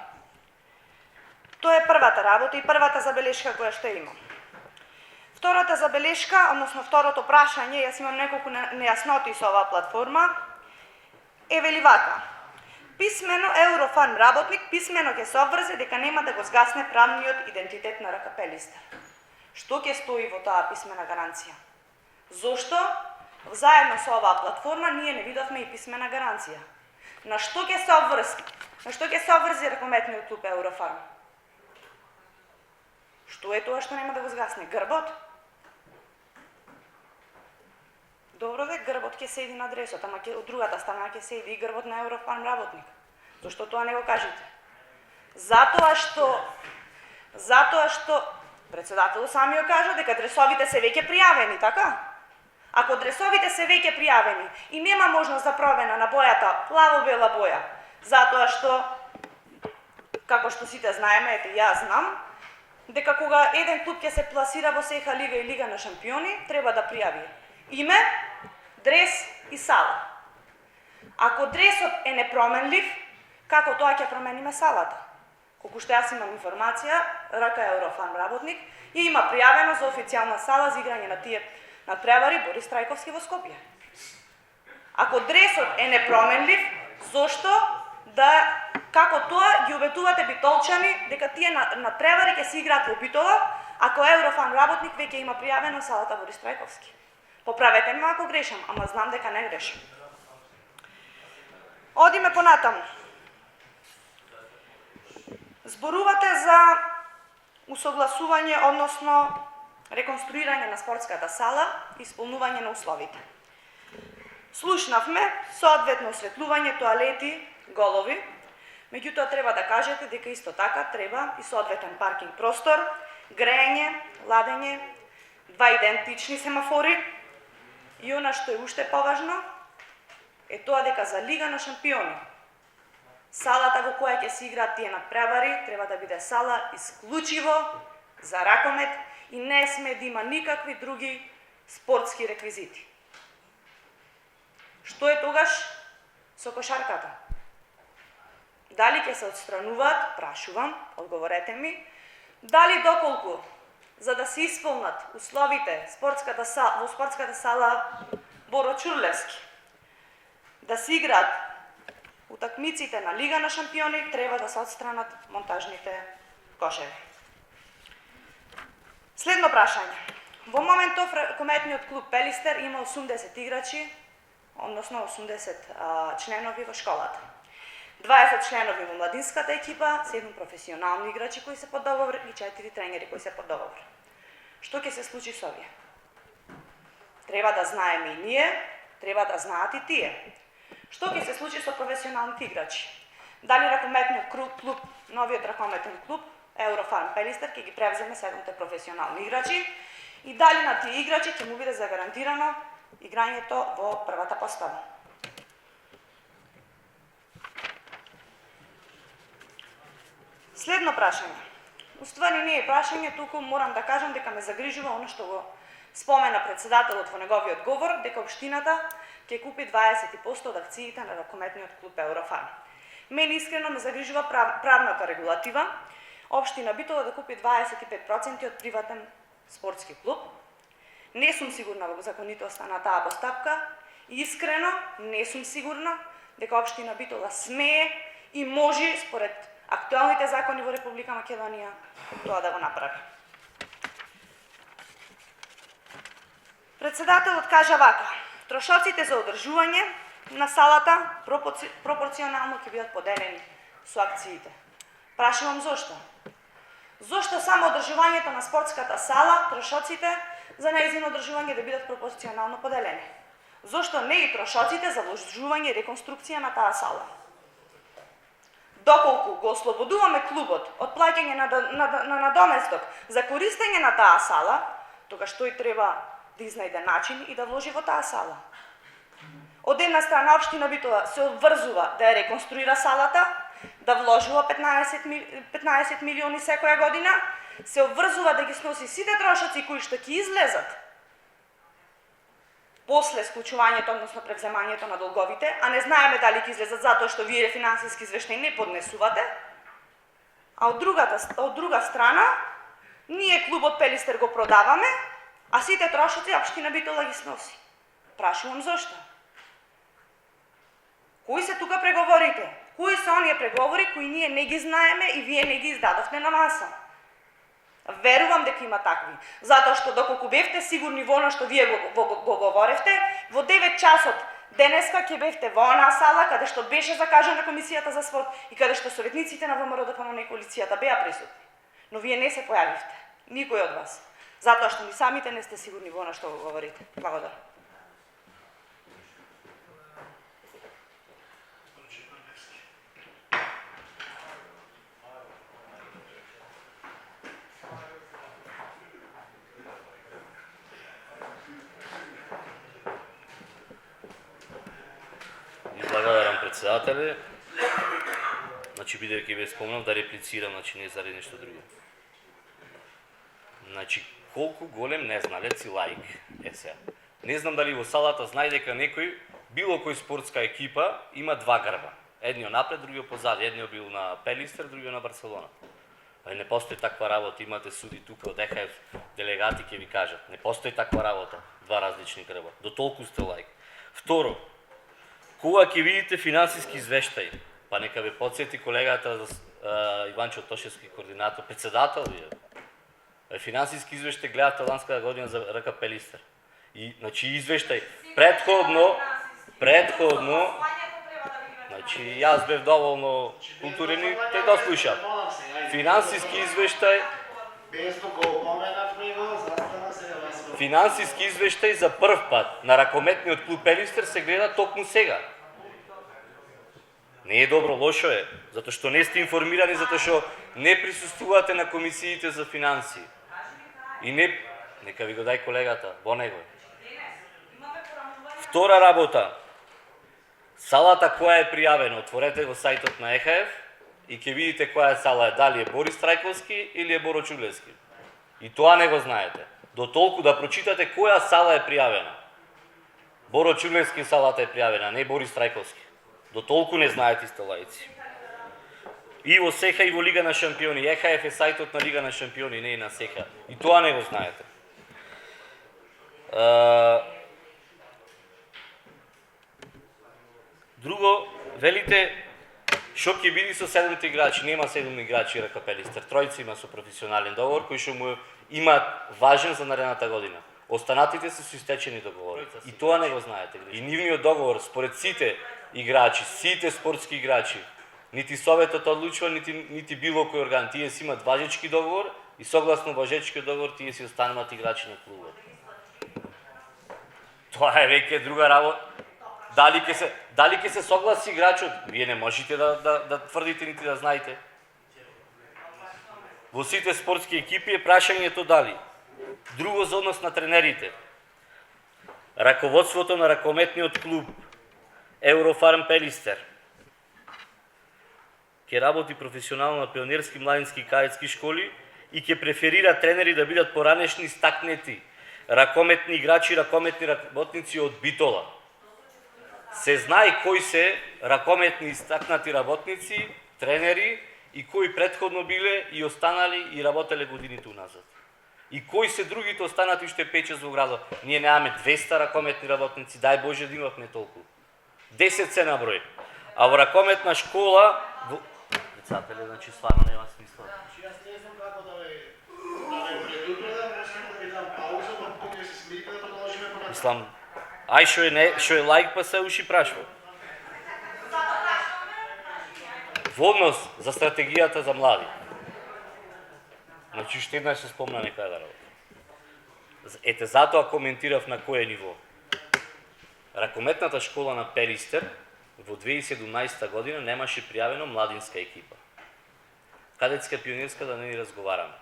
Тоа е првата работа и првата забелешка која што имам. Втората забелешка, односно второто прашање, јас имам неколку нејасноти со оваа платформа, е вели вака. Писмено Еврофарм работник писмено ќе се обврзе дека нема да го згасне правниот идентитет на РК Пелистер. Што ќе стои во таа писмена гаранција? Зошто? Заедно со оваа платформа ние не видовме и писмена гаранција. На што ќе се обврзи? На што ќе се обврзи ракометниот клуб Еврофарм? Што е тоа што нема да го згасне? Грбот? Добро ве, грбот ќе седи на адресот, ама од другата страна ќе седи и грбот на Еврофарм работник. Зошто тоа не го кажете? Затоа што председателот сами го кажа дека адресовите се веќе пријавени, така? Ако адресовите се веќе пријавени и нема можност за промена на бојата плаво-бела боја, затоа што, како што сите знаеме, ете јас знам, дека кога еден клуб ќе се пласира во СХ лига и лига на шампиони, треба да пријави име, дрес и сала. Ако дресот е непроменлив, како тоа ќе промениме салата? Колку што јас имам информација, РК Еврофарм работник ја има пријавено за официјална сала за играње на тие надпревари Борис Трајковски во Скопје. Ако дресот е непроменлив, зошто како тоа ги убедувате битолчани дека тие надпревари ќе се играат во Битола, ако Еврофарм работник веќе има пријавено салата Борис Трајковски? Поправете ме ако грешам, ама знам дека не грешам. Одиме понатаму. Зборувате за усогласување, односно реконструирање на спортската сала и исполнување на условите. Слушнавме соодветно осветлување, тоалети, голови, меѓутоа треба да кажете дека исто така треба и соодветен паркинг простор, грејење, ладење, 2 идентични семафори и она што е уште поважно е тоа дека за Лига на шампиони салата во која ќе се играат тие надпревари треба да биде сала исклучиво за ракомет и не сме да има никакви други спортски реквизити. Што е тогаш со кошарката? Дали ќе се отстрануваат, прашувам, одговорете ми, дали доколку за да се исполнат условите во спортската сала Боро Чурлевски да се играат утакмиците на Лига на шампиони, треба да се отстранат монтажните кошеви. Следно прашање. Во моментов ракометниот клуб Пелистер има 80 играчи, односно 80 членови во школата. 20 членови во младинската екипа, 7 професионални играчи кои се под договор и 4 тренери кои се под договор. Што ќе се случи со овие? Треба да знаеме и ние, треба да знаат и тие. Што ќе се случи со професионалните играчи? Дали ракометниот клуб, новиот ракометен клуб, Еврофарм Пелистер, ќе ги превземе 7 професионални играчи и дали на тие играчи ќе му биде загарантирано играњето во првата постава? Следно прашање. Уствари не е прашање, туку морам да кажам дека ме загрижува оно што го спомена председателот во неговиот говор, дека општината ќе купи 20% од акциите на ракометниот клуб Еврофарм. Мене искрено ме загрижува правната регулатива, општина Битола да купи 25% од приватен спортски клуб. Не сум сигурна во законитоста на таа постапка и искрено не сум сигурна дека општина Битола смее и може според актуелните закони во Република Македонија тоа да го направи. Председателот кажа вака: трошоците за одржување на салата пропорционално ќе бидат поделени со акциите. Прашувам зошто? Зошто само одржувањето на спортската сала, трошоците за нејзино одржување да бидат пропорционално поделени? Зошто не и трошоците за вложување и реконструкција на таа сала? Доколку го ослободуваме клубот од плаќање на надоместок за користење на таа сала, тогаш тој треба да изнајде начин и да вложи во таа сала. Од една страна општина Битола се обврзува да ја реконструира салата, да вложува 15 милиони секоја година, се обврзува да ги сноси сите трошоци кои што ќе излезат после склучувањето, односно превземањето на долговите, а не знаеме дали ќе излезат затоа што вие финансиски извештај не поднесувате. А од друга страна, ние клубот Пелистер го продаваме, а сите трошоци општина Битола ги сноси. Прашувам зошто? Кои се тука преговорите? Кои се оние преговори кои ние не ги знаеме и вие не ги издадовте на маса? Верувам дека има такви, затоа што доколку бевте сигурни во оно што вие го говоревте, во 9 часот денеска ќе бевте во онаа сала каде што беше закажана комисијата за спорт и каде што советниците на ВМРО-ДПМН и коалицијата беа присутни. Но вие не се појавивте, никој од вас, затоа што ни самите не сте сигурни во оно што го говорите. Благодарам. Благодарам, председателе. Значи, бидејќи ве спомнав да реплицирам, значи не заради нешто друго. Значи, колку голем незналец и лаик е сега. Не знам дали во салата знае дека некој, било кој спортска екипа, има два грба. Едниот напред, другиот позади. Едниот бил на Пелистер, другиот на Барселона. Али не постои таква работа, имате суди тука од ЕХФ, делегати ќе ви кажат. Не постои таква работа, два различни грба. До толку сте лаик. Второ, кога ќе видите финансиски извештај, па нека ве подсети колегата Иванчо Тошевски, координатор, председател вие. Финансиски извештај гледате ланската година за РК Пелистер. И значи извештај предходно, значи јас бев доволно културен и те да слушам. Финансиски извештај Безно го опоменавме го, застана се вас. Финансиски извештај за прв пат на ракометниот клуб Пелистер се гледа токму сега. Не е добро, лошо е, затоа што не сте информирани, затоа што не присуствувате на комисиите за финансии. И не, нека ви го дај колегата, во него. Втора работа. Салата која е пријавена, отворете го сајтот на ЕХФ и ќе видите која сала е, дали е Борис Трајковски или е Боро Чулевски. И тоа не го знаете. До толку да прочитате која сала е пријавена. Боро Чулевски салата е пријавена, не Борис Трајковски. До толку не знаете сте лаици. И во СЕХА и во Лига на шампиони. ЕХФ е сајтот на Лига на шампиони, не и на СЕХА. И тоа не го знаете. Друго, велите, што ќе биде со 7 играчи? Нема 7 играчи РК Пелистер. Тројца има со професионален договор, кој што му има важен за наредната година. Останатите се со истечени договори. И тоа не го знаете. И нивниот договор, според сите играчи, сите спортски играчи, нити Советот одлучува, нити било кој орган. Тие си имат важечки договор и согласно важечкиот договор тие си остануваат играчи на клубот. Тоа е веќе друга работа. Дали ќе се согласи играчот? Вие не можете да тврдите нити да знаете. Во сите спортски екипи е прашањето дали. Друго за однос на тренерите. Раководството на ракометниот клуб Еврофарм Пелистер ќе работи професионално на пионерски, младински и кадетски школи и ќе преферира тренери да бидат поранешни истакнети ракометни играчи, ракометни работници од Битола. Се знае кои се ракометни истакнати работници, тренери и кои предходно биле и останали и работеле годините уназад. И кои се другите останати што пече во градот. Ние немаме 200 ракометни работници, дај Боже да имавме толку. 10 се на број. А во ракометна школа председателе, значи стварно нема смисла. Јас не знам како да ве предупредам, можам да ви дам пауза, па тука се смирите да продолжиме понатаму. Мислам, ај што е лаик па се уши прашува. Во однос за стратегијата за млади. Значи уште еднаш се спомна некај да работи. Ете затоа коментирав на кое ниво. Ракометната школа на Пелистер во 2017 година немаше пријавено младинска екипа. Кадетска пионерска да не ни разговараме.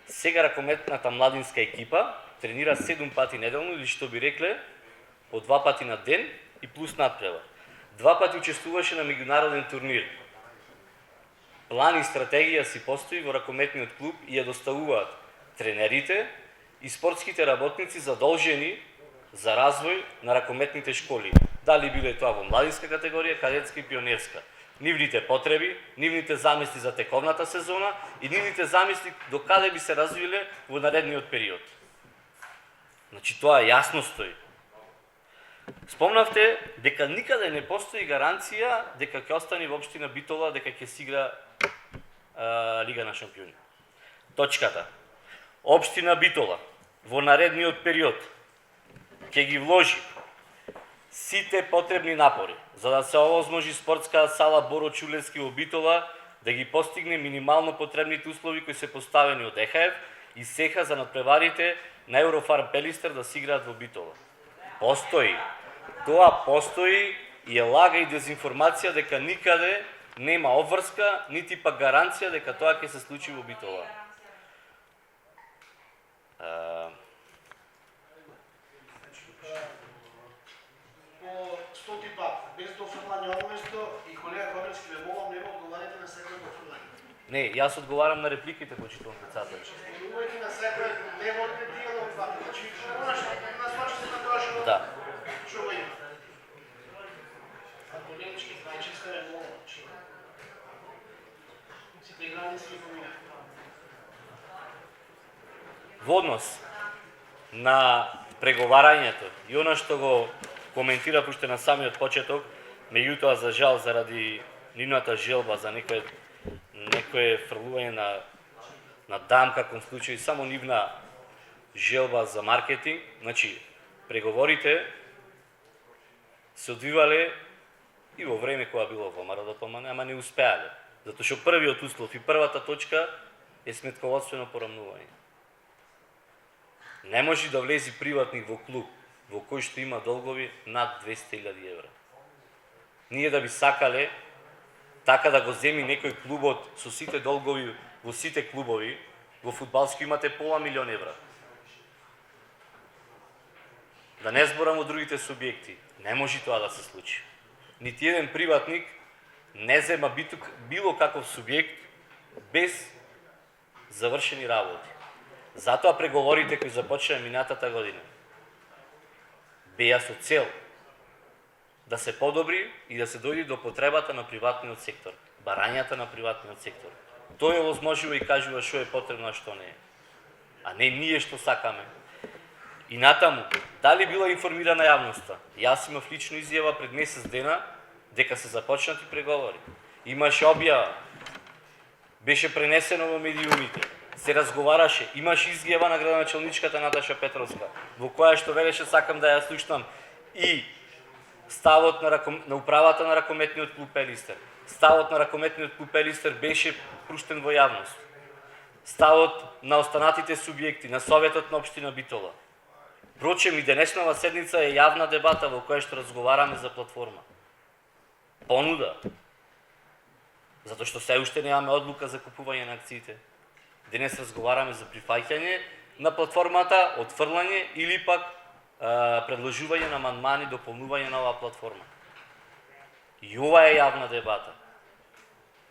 Сега ракометната младинска екипа тренира 7 пати неделно или што би рекле по 2 пати на ден и плюс надпревар. 2 пати учествуваше на меѓународен турнир. План и стратегија си постои во ракометниот клуб и ја доставуваат тренерите и спортските работници задолжени за развој на ракометните школи. Дали биле тоа во младинска категорија, кадетска и пионерска. Нивните потреби, нивните замисли за тековната сезона и нивните замисли до каде би се развиле во наредниот период. Значи тоа јасно стои. Спомнавте дека никаде не постои гаранција дека ќе остане во општина Битола, дека ќе си игра Лига на шампиони. Точката. Општина Битола во наредниот период ќе ги вложи сите потребни напори за да се овозможи спортска сала Боро Чулевски во Битола да ги постигне минимално потребните услови кои се поставени од ЕХФ и СЕХА за надпреварите на Еврофарм Пелистер да си играат во Битола. Постои. Тоа постои и е лага и дезинформација дека никаде нема обврска, нити па гаранција дека тоа ќе се случи во Битола. По 100 пат, без дофрлање одместо и колега Кобревски ве молам, не одговарате на секој дофрлање. Не, јас одговарам на репликите, почитувам председател. Одговорите на секој, не водите диалог, значи, насочите на тоа што Да. Што го има? Ако немчки знајческа е молам, што? Сите играни си поминат. Во однос на преговарањето и она што го коментирав уште на самиот почеток, меѓутоа за жал заради нивната желба за некое фрлување на дамка кон случај само нивна желба за маркетинг, значи преговорите се одвивале и во време кога било во МРДПМН, ама не успеале, затоа што првиот услов и првата точка е сметководствено порамнување. Не може да влези приватник во клуб во кој што има долгови над 200.000 евра. Ние да би сакале така да го земи некој клубот со сите долгови во сите клубови, во фудбалски имате пола милион евра. Да не зборам о другите субјекти, не може тоа да се случи. Нити еден приватник не зема било каков субјект без завршени работи. Затоа преговорите кои започнаа минатата година беа со цел да се подобри и да се дојде до потребата на приватниот сектор, барањата на приватниот сектор. Тој е возможува и кажува што е потребно, а што не е. А не ние што сакаме. И натаму, дали била информирана јавноста? Јас имав лично изјава пред месец дена дека се започнати преговори. Имаше објава, беше пренесено во медиумите, се разговараше, имаше изјава на градоначалничката Наташа Петровска, во која што велеше сакам да ја слушнам и ставот на управата на ракометниот клуб Пелистер. Ставот на ракометниот клуб Пелистер беше пуштен во јавност. Ставот на останатите субјекти, на Советот на општина Битола. Впрочем, и денешнава седница е јавна дебата во која што разговараме за платформа. Понуда. Затоа што се уште немаме одлука за купување на акциите. Денес разговараме за прифаќање на платформата, отфрлање или пак предложување на амандмани, дополнување на оваа платформа. И ова е јавна дебата.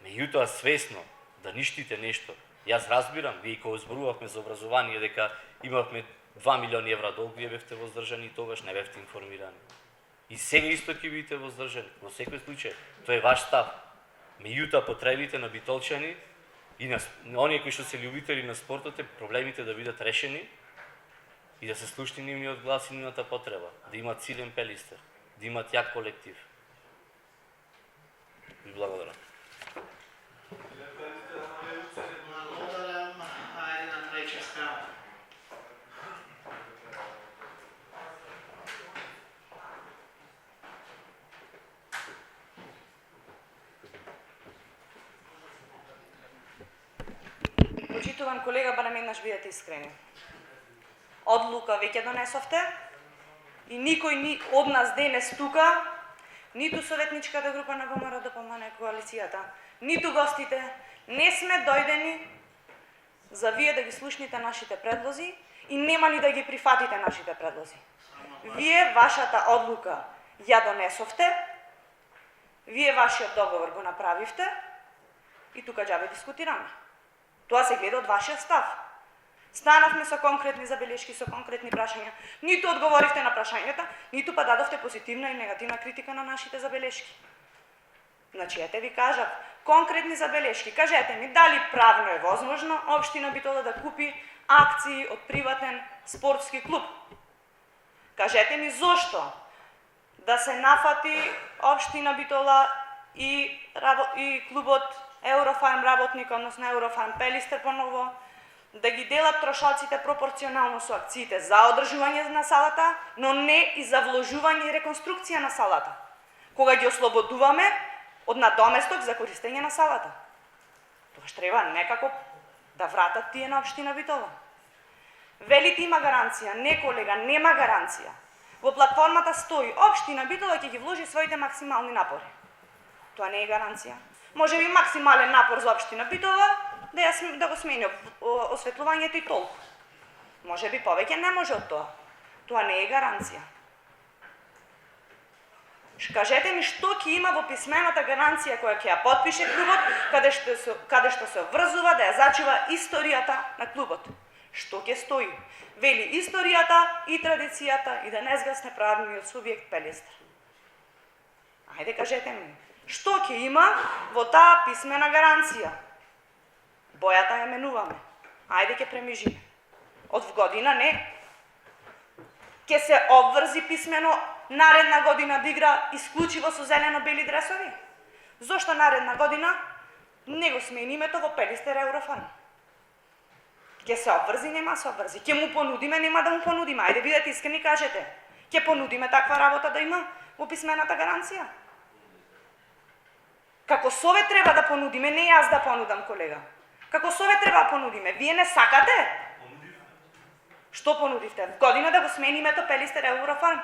Меѓутоа свесно да ништите нешто. Јас разбирам, вие кога зборувавме за образование дека имавме 2 милиони евра долг, вие бевте воздржани и тогаш не бевте информирани. И сега исто ќе бидете воздржани. Во секој случај, тоа е ваш став. Меѓутоа потребите на битолчани и на оние кои што се љубители на спортот е проблемите да бидат решени и да се слушни нивниот глас и нивната потреба, да имат силен Пелистер, да имат јак колектив. Ви благодарам. Благодарам. Ајде на Трајчевска. Почитуван колега, барем еднаш бидете искрени. Одлука веќе донесовте и никој од нас денес тука, ниту советничката група на ВМРО ДПМН коалицијата, ниту гостите, не сме дојдени за вие да ги слушните нашите предлози и нема ни да ги прифатите нашите предлози. Вие вашата одлука ја донесовте, вие вашиот договор го направивте и тука џабе дискутираме. Тоа се гледа од вашиот став. Станавме со конкретни забелешки, со конкретни прашања. Ниту одговоривте на прашањата, ниту па дадовте позитивна и негативна критика на нашите забелешки. Значи, ете ви кажав, конкретни забелешки. Кажете ми, дали правно е возможно општина Битола да купи акции од приватен спортски клуб? Кажете ми зошто да се нафати општина Битола и клубот Еврофарм работник, односно Еврофарм Пелистер поново, да ги делат трошоците пропорционално со акциите за одржување на салата, но не и за вложување и реконструкција на салата, кога ги ослободуваме од надоместок за користење на салата. Тогаш треба некако да вратат тие на општина Битола. Велите има гаранција, не колега, нема гаранција. Во платформата стои општина Битола ќе ги вложи своите максимални напори. Тоа не е гаранција. Може би максимален напор за општина Битола да го смени осветлувањето и толку. Може би повеќе не може од тоа. Тоа не е гаранција. Кажете ми што ќе има во писмената гаранција која ќе ја потпише клубот, каде што се врзува да ја зачува историјата на клубот. Што ќе стои? Вели историјата и традицијата и да не згасне правниот субјект Пелистер. Ајде кажете ми, што ќе има во таа писмена гаранција? Бојата ја менуваме. Ајде ќе премижиме. Од година не. Ќе се обврзи писмено наредна година да игра исклучиво со зелено-бели дресови? Зошто наредна година не го смени името во Пелистер Еврофарм? Ќе се обврзи, нема се обврзи. Ќе му понудиме, нема да му понудиме. Ајде бидете искрени, кажете. Ќе понудиме таква работа да има во писмената гаранција? Како совет треба да понудиме, не јас да понудам, колега. Како совет треба да понудиме. Вие не сакате? Што понудивте? В година да го смени името Пелистер Еврофарм?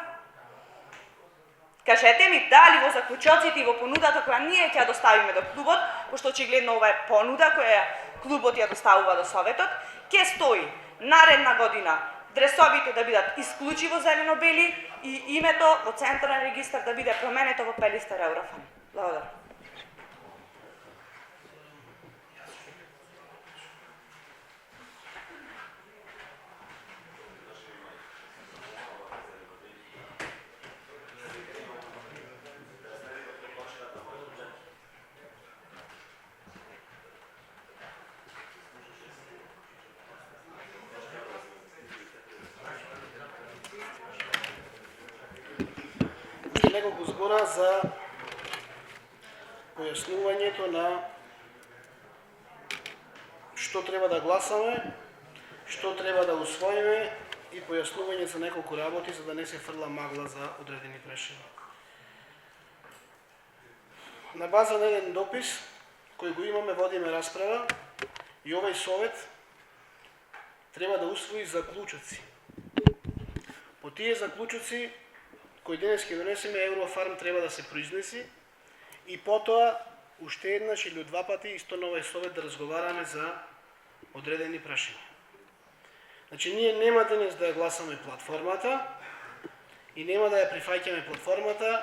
Кажете ми дали во заклучоците и во понудата која ние ќе ја доставиме до клубот, пошто очигледно ова е понуда која клубот ја доставува до советот, ќе стои наредна година дресовите да бидат исклучиво зелено-бели и името во централен регистар да биде променето во Пелистер Еврофарм. Благодарам. Неколку збора за појаснувањето на што треба да гласаме, што треба да усвоиме и појаснување за неколку работи за да не се фрла магла за одредени прашања. На база на еден допис кој го имаме, водиме расправа и овој совет треба да усвои заклучоци. По тие заклучоци кој денес ќе донесеме, Еврофарм треба да се произнеси и потоа уште еднаш или два пати исто на овој совет да разговараме за одредени прашања. Значи, ние нема денес да ја гласаме платформата и нема да ја прифаќаме платформата,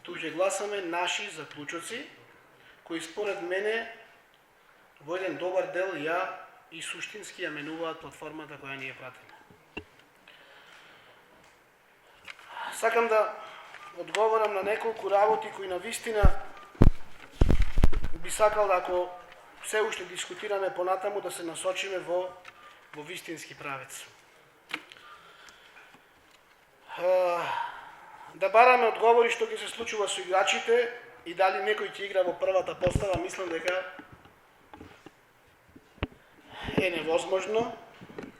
туку ќе гласаме наши заклучоци кои според мене во еден добар дел ја и суштински ја менуваат платформата која ние пратиме. Сакам да одговорам на неколку работи кои на вистина би сакал да, ако се уште дискутираме понатаму, да се насочиме во вистински правец. Да бараме одговори што ќе се случува со играчите и дали некој ќе игра во првата постава, мислам дека е невозможно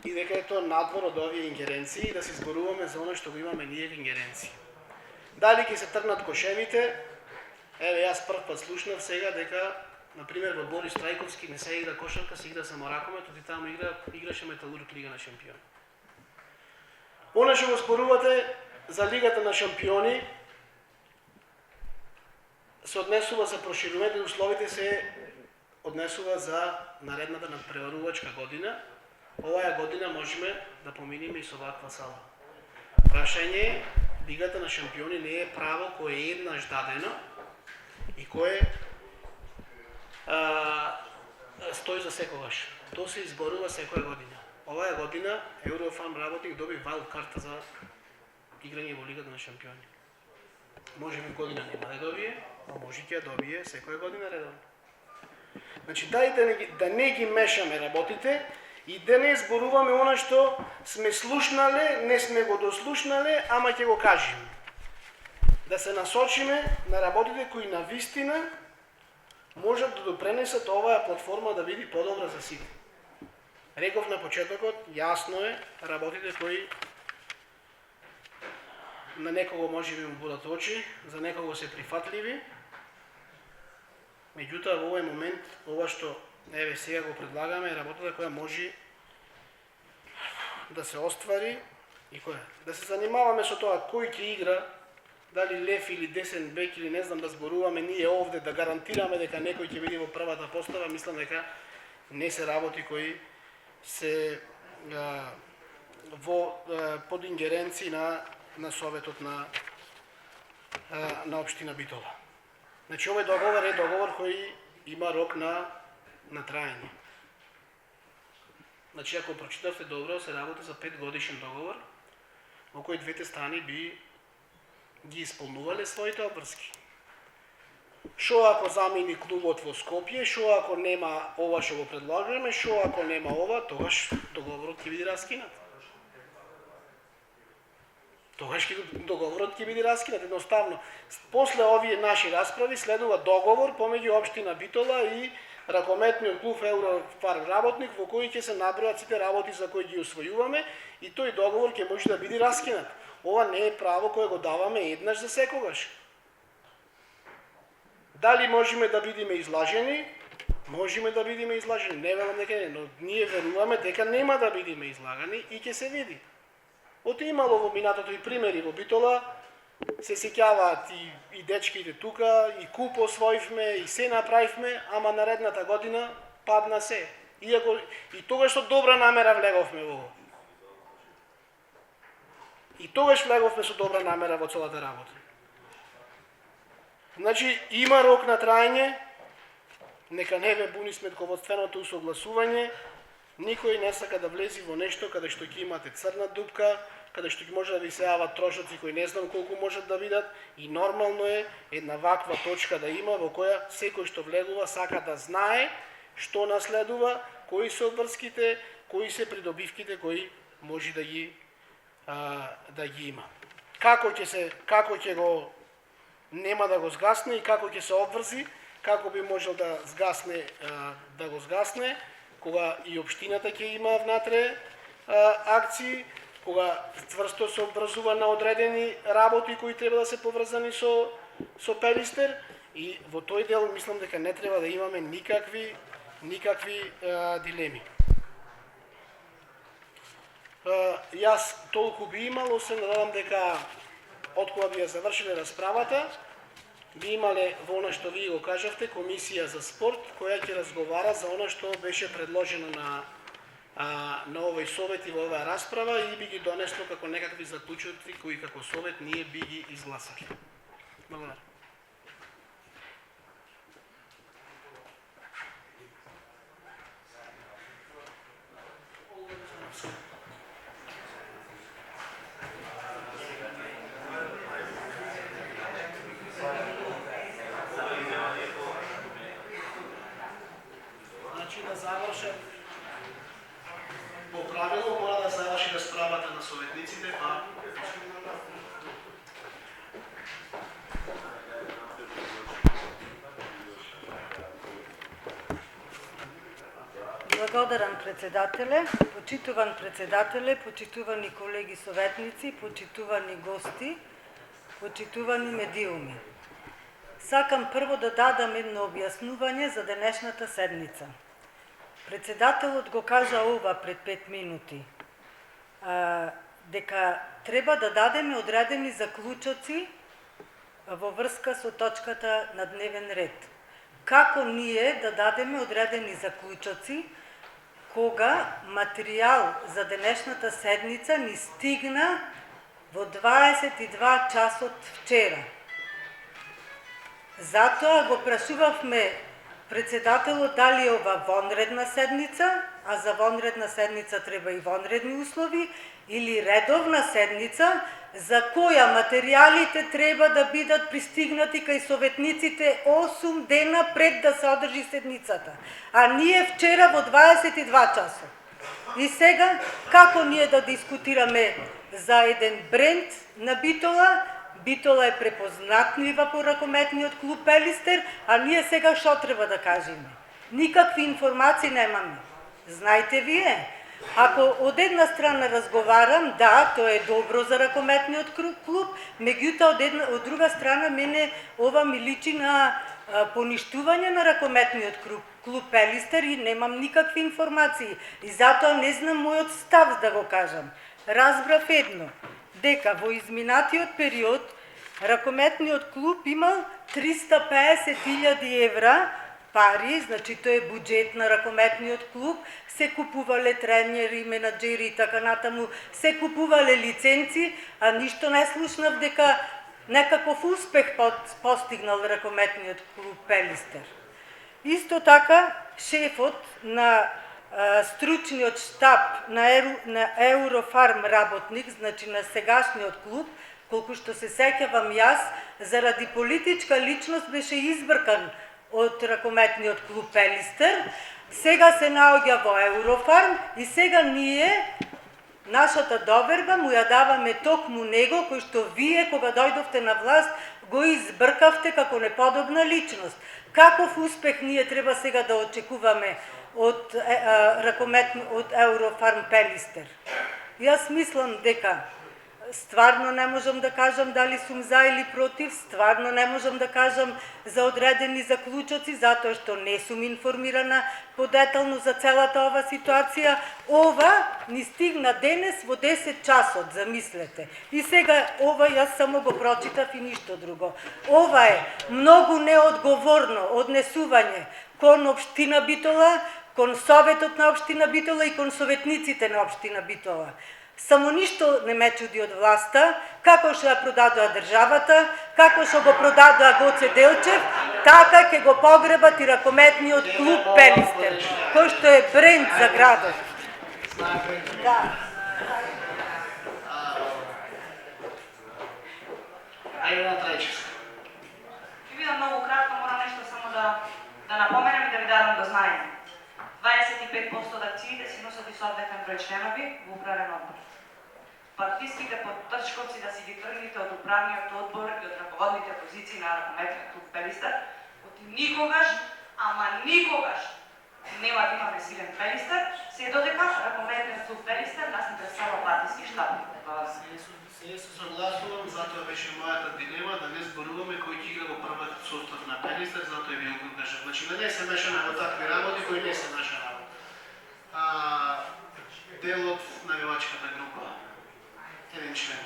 и дека е тоа надвор од овие ингеренции и да се зборуваме за оно што го имаме ние ингеренции. Дали ќе се тргнат кошевите? Еве, јас прв пат слушнав сега дека, например, во Борис Трајковски не се игра кошарка, се игра само ракомет, и таму играше Металург Лига на шампиони. Она што го спорувате за Лигата на шампиони се однесува за проширувањето, условите се однесува за наредната надпреварувачка година. Оваа година можеме да поминиме и со ваква сала. Прашање е, Лигата на шампиони не е право кое е еднаш дадено и кое стои за секогаш. Тоа се изборува секоја година. Оваа година Еврофан работник доби вајлд карта за играње во Лигата на шампиони. Може би година нема да добие, а може ќе ја добие секоја година редовно. Значи, да не ги мешаме работите и да не зборуваме она што сме слушнале, не сме го дослушнале, ама ќе го кажеме. Да се насочиме на работите кои на вистина можат да допренесат оваа платформа да биде подобра за сите. Реков на почетокот, јасно е, работите кои на некого може би му будат очи, за некого се прифатливи. Меѓутоа, во овој момент, ова што еве сега го предлагаме е работата која може да се оствари и која да се занимаваме со тоа кој ќе игра, дали лев или десен бек или не знам да зборуваме ние овде да гарантираме дека некој ќе биде во првата постава, мислам дека не се работи кои се под ингеренции на советот на општина Битола. Значи, овој договор е договор кој има рок на траење. Значи, ако прочитавте добро, се работи за 5 годишен договор, во кој двете страни би ги исполнувале своите обврски. Шо ако замени клубот во Скопје, шо ако нема ова што го предлагаме, шо ако нема ова, тогаш договорот ќе биде раскинат. Тогаш договорот ќе биде раскинат. Едноставно, после овие наши расправи следува договор помеѓу општина Битола и ракометниот клуб Еврофарм работник, во кој ќе се набројат сите работи за кои ги усвојуваме и тој договор ќе може да биде раскинат. Ова не е право кое го даваме еднаш за секогаш. Дали можеме да бидеме излажени? Можеме да бидеме излажени. Не велам дека не, но ние веруваме дека нема да бидеме излагани и ќе се види. Оте имало во минатото и примери во Битола, се сеќаваат и дечките тука, и куп освоивме, и се направивме, ама наредната година падна се. Иако и тогаш со добра намера влеговме во ovo. И тогаш влеговме со добра намера во целата работа. Значи, има рок на траење, нека не ве буни сметководственото усогласување, никој не сака да влези во нешто каде што ќе имате црна дупка, каде што ќе може да ви се јават трошоци кои не знам колку можат да видат и нормално е една ваква точка да има во која секој што влегува сака да знае што наследува, кои се обврските, кои се придобивките кои може да ги има. Како ќе го нема да го згасне и како ќе се обврзи, како би можел да го згасне, кога и општината ќе има внатре акции, кога цврсто се обврзува на одредени работи кои треба да се поврзани со Пелистер и во тој дел мислам дека не треба да имаме никакви дилеми. Јас толку би имало, се надевам дека откога би ја завршиле расправата, би имале во она што вие го кажавте комисија за спорт која ќе разговара за она што беше предложено на овој совет и во оваа расправа и би ги донесло како некакви заклучоци кои како совет ние би ги изгласали. Благодарам. Може. По правило мора да заврши расправата на советниците, па Благодарам председателе, почитувани колеги советници, почитувани гости, почитувани медиуми. Сакам прво да дадам едно објаснување за денешната седница. Председателот го кажа ова пред 5 минути, дека треба да дадеме одредени заклучоци во врска со точката на дневен ред. Како ние да дадеме одредени заклучоци кога материјал за денешната седница ни стигна во 22 часот вчера. Затоа го прашувавме председателот дали е ова вонредна седница, а за вонредна седница треба и вонредни услови, или редовна седница, за која материјалите треба да бидат пристигнати кај советниците 8 дена пред да се одржи седницата. А ние вчера во 22 часа. И сега, како ние да дискутираме за еден бренд на Битола? Битола е препознатлива по ракометниот клуб Пелистер, а ние сега што треба да кажеме? Никакви информации немаме. Знаете вие, ако од една страна разговарам, да, тоа е добро за ракометниот клуб, меѓутоа од друга страна мене ова ми личи на поништување на ракометниот клуб Пелистер и немам никакви информации. И затоа не знам мојот став да го кажам. Разбрав едно, дека во изминатиот период ракометниот клуб имал 350.000 евра пари, значи тоа е буџет на ракометниот клуб, се купувале тренери, менаџери и така натаму, се купувале лиценци, а ништо не слушнав дека некаков успех постигнал ракометниот клуб Пелистер. Исто така, шефот на стручниот штаб на Еврофарм работник, значи на сегашниот клуб, колку што се сеќавам јас, заради политичка личност беше избркан од ракометниот клуб Пелистер, сега се наоѓа во Еврофарм и сега ние нашата доверба му ја даваме токму него, кој што вие кога дојдовте на власт го избркавте како неподобна личност. Каков успех ние треба сега да очекуваме од Еврофарм Пелистер? Јас мислам дека стварно не можам да кажам дали сум за или против, стварно не можам да кажам за одредени заклучоци, затоа што не сум информирана подетално за целата ова ситуација. Ова ни стигна денес во 10 часот, замислете. И сега ова јас само го прочитав и ништо друго. Ова е многу неодговорно однесување кон општина Битола, кон Советот на општина Битола и кон советниците на општина Битола. Само ништо не ме чуди од власта, како што ја продадоа државата, како што го продадоа Гоце Делчев, така ќе го погребат и ракометниот клуб Пелистер, кој што е бренд за градот. Да. Ајде на Трајчевска. Ќе бидам многу кратко, морам нешто само да напоменам и да ви дадам до знаење. 25% од акциите се носат и соодветен број членови во управен одбор. Партиските подтршковци да си ги тргнете од управниот одбор и од раководните позиции на ракометниот клуб Пелистер, никогаш, ама никогаш нема да имаме силен Пелистер, се додека ракометниот клуб Пелистер нас не представува партиски штаб. Се согласувам, затоа беше мојата дилема да не зборуваме кој ќе игра во првиот состав на Пелистер, затоа ви го кажав. Значи да не се мешаме во такви работи кои не се наша работа. Дел од навивачката група. Еден член.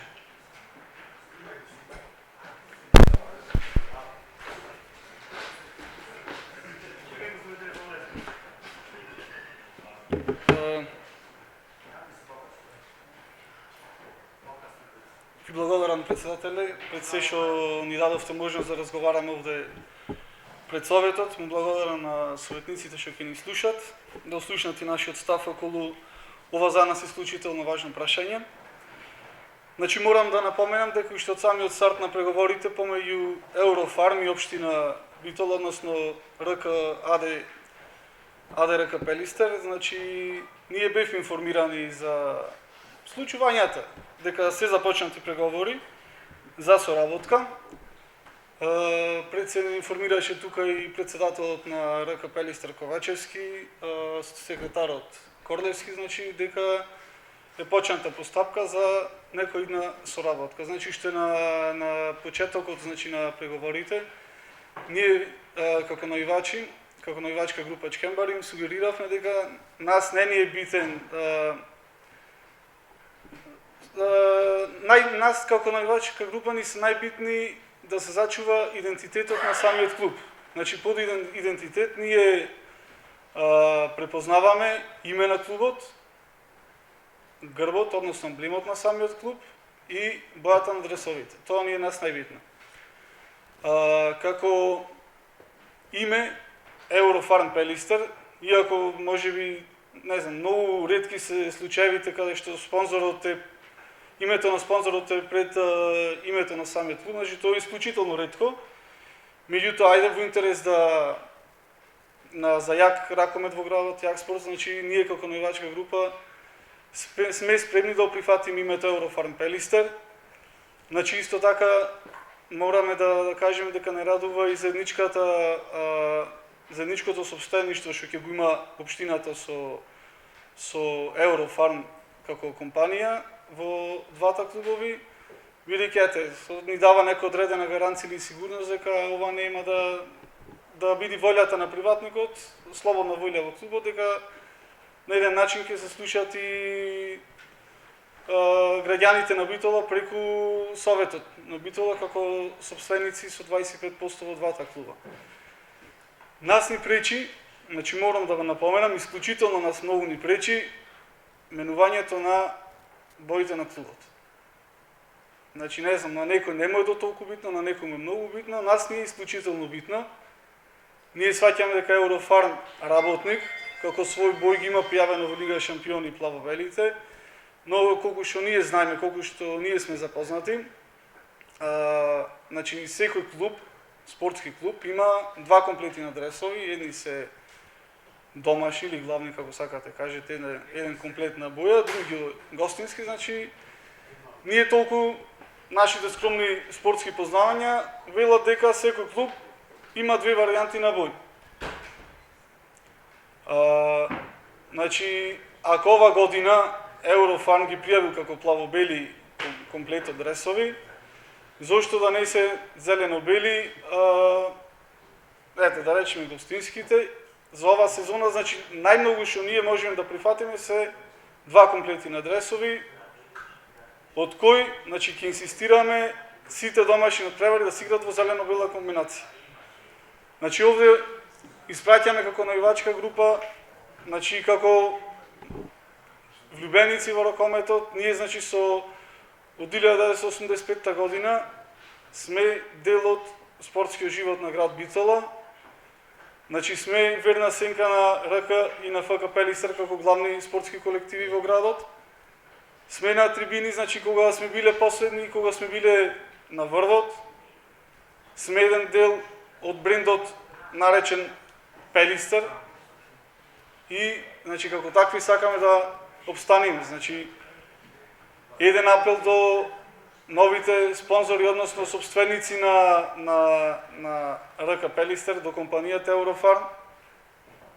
Ви благодарам, председателе, пред се што ни дадовте можност да разговараме овде пред Советот. Му благодарам на советниците што ќе ни слушат, да услушнат и нашиот став околу ова за нас исклучително важно прашање. Значи морам да напоменам дека уште од самиот старт на преговорите помеѓу Еврофарм и општина Битола, односно РК АД АДРК Пелистер, значи ние бевме информирани за случувањата, дека се започнати преговори за соработка. Пред се информираше тука и председателот на РК Пелистер Ковачевски, секретарот Корлевски, значи дека е почната постапка за некојдна соработка. Значи што на почетокот, значи на преговорите, ние како наивачи, како наивачка група Чкембар им сугериравме дека нас не ни е битен нас како наивачка група ни се најбитни да се зачува идентитетот на самиот клуб. Значи под идентитет ние препознаваме име на клубот, грбот, односно емблемот на самиот клуб и бојата на дресовите. Тоа ни е нас најбитно. Како име Еврофарм Пелистер, иако можеби, не знам, многу ретки се случаевите каде што спонзорот е името на спонзорот е пред името на самиот клуб, значи тоа е исклучително ретко. Меѓутоа, ајде во интерес за јак ракомет во градот, јак спорт, значи ние како наивачка група сме спремни да прифатиме името Еврофарм Пелистер. Значи исто така мораме да кажеме дека не радува и заедничкото сопствеништво што ќе го има општината со Еврофарм како компанија во двата клубови, бидејќи ни дава нека одредена гаранција или сигурност дека ова нема да биде волјата на приватникот, слободна волја во клубот, дека на еден начин ќе се слушат и граѓаните на Битола преку советот на Битола како сопственици со 25% во двата клуба. Нас ни пречи, значи морам да го напоменам, исклучително нас многу ни пречи менувањето на боите на клубот. Значи не знам, на некој не му е до толку битно, на некој му е многу битно, нас ни е исклучително битно. Ние сваќаме дека Еврофарм работник, како свој бој ги има пријавено во Лига Шампиони плаво-белите, но колку што ние знаеме, колку што ние сме запознати, значи секој клуб, спортски клуб, има два комплети на дресови, едни се домашни или главни, како сакате кажете, еден комплет на боја, други гостински, значи ние толку нашите скромни спортски познавања велат дека секој клуб има две варијанти на бој. Значи, ако ова година Еврофарм ги пријавил како плаво-бели комплет од дресови, зошто да не се зелено-бели, да речеме гостинските, за ова сезона, значи најмногу што ние можеме да прифатиме се два комплети на дресови, од кој, значи, ќе инсистираме сите домашни надпревари да се играат во зелено-бела комбинација. Значи, овде испраќаме како наивачка група, значи, како влюбеници во ракометот, ние, значи, од 1985 година сме дел од спортскиот живот на град Битола. Значи, сме верна сенка на РК и на ФК Пелистер како главни спортски колективи во градот. Сме на трибини, значи, кога сме биле последни, кога сме биле на врвот. Сме еден дел од брендот наречен Пелистер. И, значи, како такви сакаме да обстанеме. Значи, еден апел до новите спонзори, односно собственици на РК Пелистер, до компанијата Еврофарм.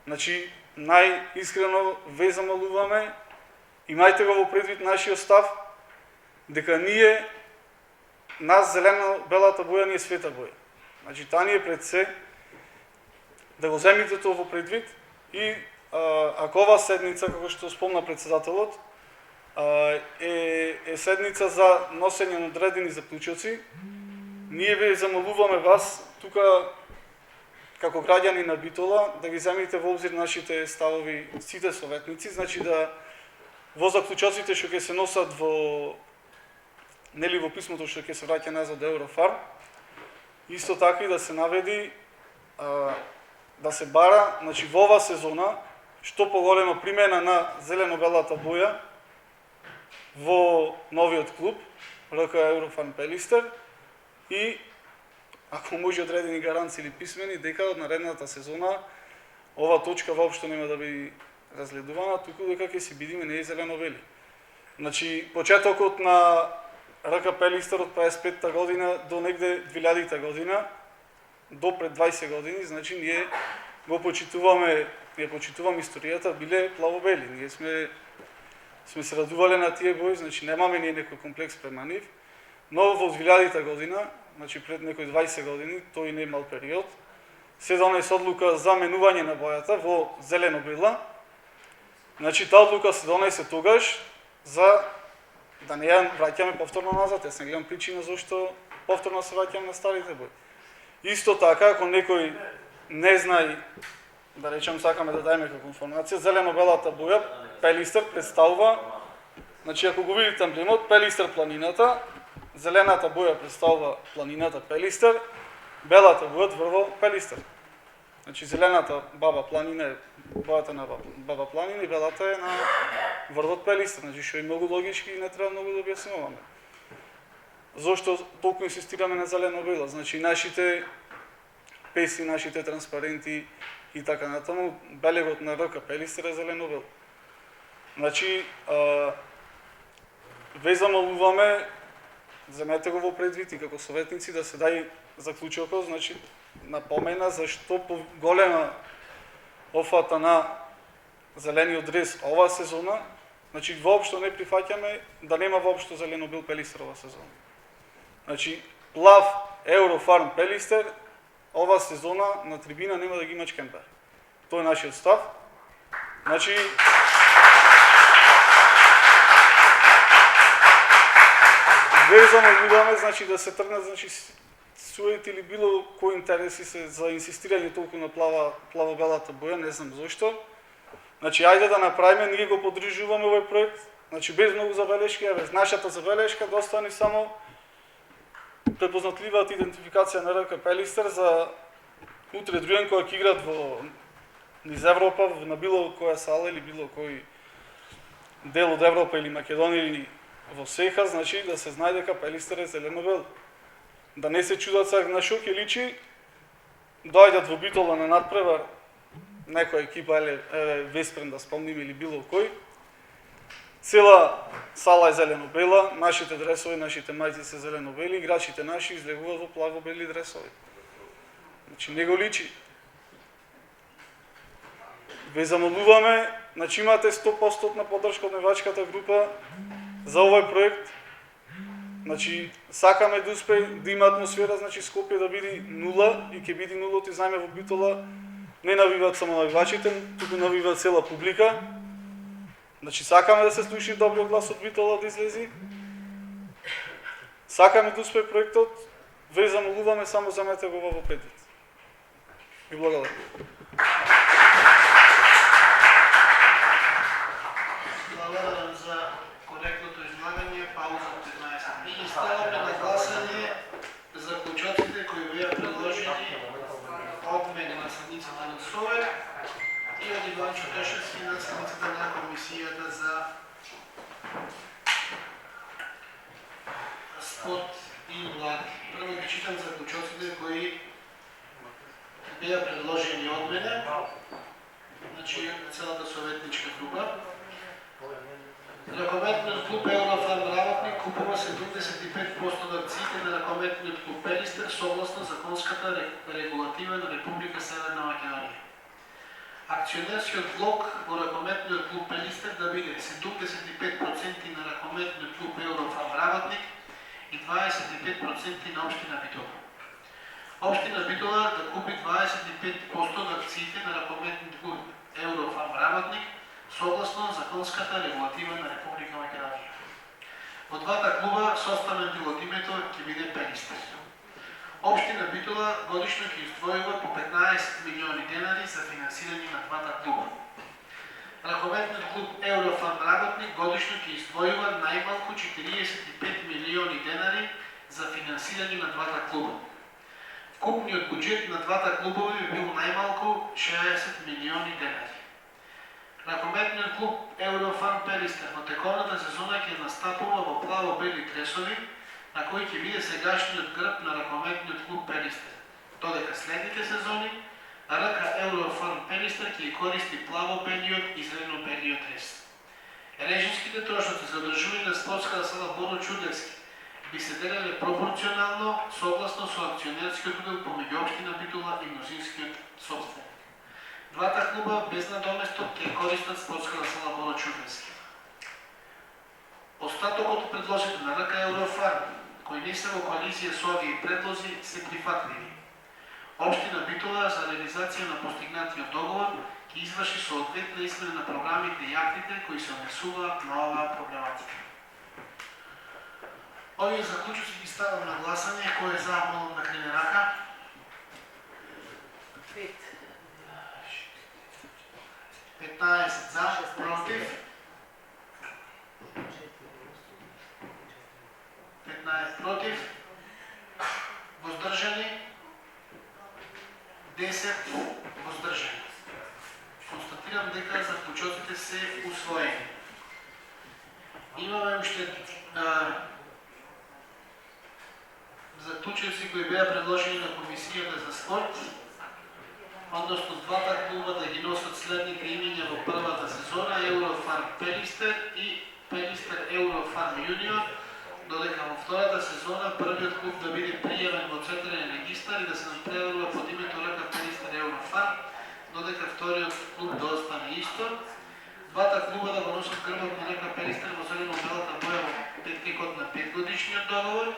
Значи, најискрено ве замолуваме, имајте го во предвид нашиот став, дека ние, нас зелено-белата боја ни е света боја. Значи, таа ни е пред се, да го земите тоа во предвид и ако ова седница, како што спомна председателот, е седница за носење на одредени заклучоци, ние ве замолуваме вас, тука, како граѓани на Битола, да ги земите во обзир нашите ставови сите советници, значи да во заклучоците што ќе се носат во писмото што ќе се враќа назад Еврофарм, исто така и да се наведи, да се бара, значи во ова сезона, што поголема примена на зелено-белата боја во новиот клуб, РК Еврофарм Пелистер, и ако може одредени гаранции или писмени, дека од наредната сезона ова точка воопшто нема да биде разгледувана, туку дека ќе си бидиме не зелено-бели. Значи, почетокот на РК Пелистер од 55-та година до негде 2000-та година, до пред 20 години, значи ние го почитуваме историјата, биле плавобели. Ние сме се радувале на тие бои, значи немаме ние некој комплекс према нив, но во 2000-та година, значи пред некои 20 години, тој не мал период, се донесе одлука за менување на бојата во зелено-бела. Значи таа одлука се донесе тогаш за да не ја враќаме повторно назад. Јас не гледам причина зашто повторно се враќаме на старите бои. Исто така, ако некој не знае, да речем сакаме да дајме како информација, зелено-белата боја Пелистер представува, значи ако го видите емблемот, Пелистер планината, зелената боја представува планината Пелистер, белата боја врво Пелистер. Значи зелената Баба планина е бојата на Баба планина и белата е на врвот Пелистер. Значи што е многу логички и не треба многу да објаснуваме. Зошто толку инсистираме на зелено-бела? Значи нашите песи, нашите транспаренти и така натаму, белегот на РК Пелистер е зелено-бел. Значи, ве замолуваме, земете го во предвид и како советници да се дај заклучокот, значи напомена зашто по голема офата на зелениот дрес оваа сезона, значи воопшто не прифаќаме да нема воопшто зелено-бел Пелистер оваа сезона. Значи, плав Еврофарм Пелистер оваа сезона на трибина нема да ги има Чкемпер. Тоа е нашиот став. Значи, везано видаме, значи да се тргнат, значи сует или било кои интереси се за инсистирање толку на плаво-белата боја, не знам зошто. Значи, ајде да направиме, ние го поддржуваме овој проект, значи без многу забелешки, без нашата забелешка да остане само препознатливата идентификација на РК Пелистер за утре друен кога ќе играат во низ Европа, на било која сала или било кој дел од Европа или Македонија или во Сеха, значи да се знае дека Пелистер е зелено-бел. Да не се чудат сега на шо ќе личи, доаѓат во Битола на надпревар, некоја екипа Веспрем да спомним или било кој, цела сала е зелено-бела, нашите дресови, нашите мајци се зелено-бели, играчите наши излегуваат во плаво-бели дресови. Значи не го личи. Ве замолуваме, значи имате 100% на поддршка од невачката група за овој проект. Значи сакаме да успее да има атмосфера, значи Скопје да биде нула и ќе биде нула, ти знаеме во Битола не навиваат само навивачите, туку навива цела публика. Значи сакаме да се слуша добриот глас од Битола да излези. Сакаме да успее проектот, ве замолуваме, само замете го во предвид. Ви благодарам. Благодарам за коректното излагање, пауза од 15 минути. Ставаме на гласање заклучоците кои беа предложени од мене на седницата на Совет и од Иван Чукашевски на седницата на Комисијата за спорт и млади. Прво ги читам заклучоците кои беа предложени од мене, значи целата советничка група. Ракометниот клуб Еврофарм Работник купува 75% од акциите на ракометниот клуб Пелистер согласно законската регулатива на Република Северна Македонија. Акционерскиот влог во ракометниот клуб Пелистер да биде 75% на ракометниот клуб Еврофарм Работник и 25% на општина Битола. Општина Битола да купи 25% од акциите на ракометниот клуб Еврофарм Работник согласно законската регулатива на Република Македонија. Во двата клуба составен дел од името ќе биде Пелистер. Општина Битола годишно ќе издвојува по 15 милиони денари за финансирање на двата клуба. Ракометниот клуб Еврофарм Работник годишно ќе издвојува најмалку 45 милиони денари за финансирање на двата клуба. Вкупниот буџет на двата клубови би бил најмалку 60 милиони денари. Ракометниот клуб Еврофарм Пелистер во теконата сезона ќе настапува во плаво-бели дресови, на кои ќе биде сегашниот грб на ракометниот клуб Пелистер, додека следните сезони РК Еврофарм Пелистер ќе користи плаво-белиот и зелено-белиот рез. Режиските трошоци за одржување на спортската сала Боро Чудевски би се делеле пропорционално согласно со акционерскиот удел помеѓу општина Битола и мнозинскиот собственик. Двата клуба без надоместок ќе користат спортската сала Боро Чудевски. Остатокот од предложите на РК Еврофарм, кои не се во коалиција со овие предлози, се прифатливи. Општина Битола за реализација на постигнатиот договор ќе изврши соодветна измена на програмите и актите кои се однесуваат на оваа проблематика. Овие заклучоци ги ставам на гласање. Кој е за, молам да крене рака. 15 за, против. 15 против. Воздржани. 10 воздржани. Констатирам дека заклучоците се усвоени. Имаме уште заклучоци кои беа предложени на Комисијата за спорт, односно двата клуба да ги носат следните имиња во првата сезона: Еврофарм Пелистер и Пелистер Еврофарм Јуниор, додека во втората сезона првиот клуб да биде пријавен во централен регистар и да се надпреварува под името РК Пелистер Еврофарм, додека вториот клуб да остане исто. Двата клуба да го носат грбот на РК Пелистер во зелено-белата боја во текот на 5-годишниот договор.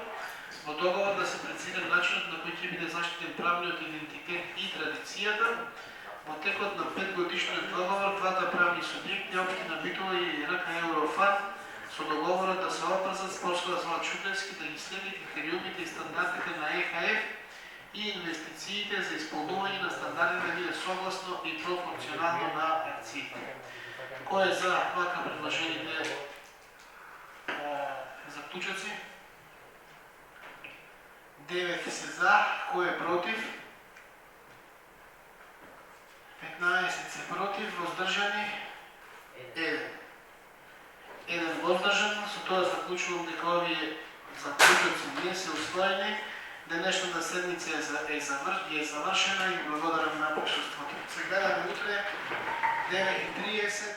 Во договор да се прецизира начинот на кој ќе биде заштитен правниот идентитет и традицијата. Во текот на 5-годишниот договор двата правни субјекти, општина Битола и РК Еврофарм, со договорот да се опазат спортската сала Чудевски да ги следи критериумите и стандардите на ЕХФ и инвестициите за исполнување на стандардите да биде согласно и пропорционално на акциите. Кој е за вака предложените заклучоци? 9 се за, кој е против? 15 се против, воздржани? 1. 1 воздржан, со тоа заклучувам дека овие заклучоци не се усвоени. Денешната седница е завршена и благодарам на присуството. Се гледаме утре 9:30.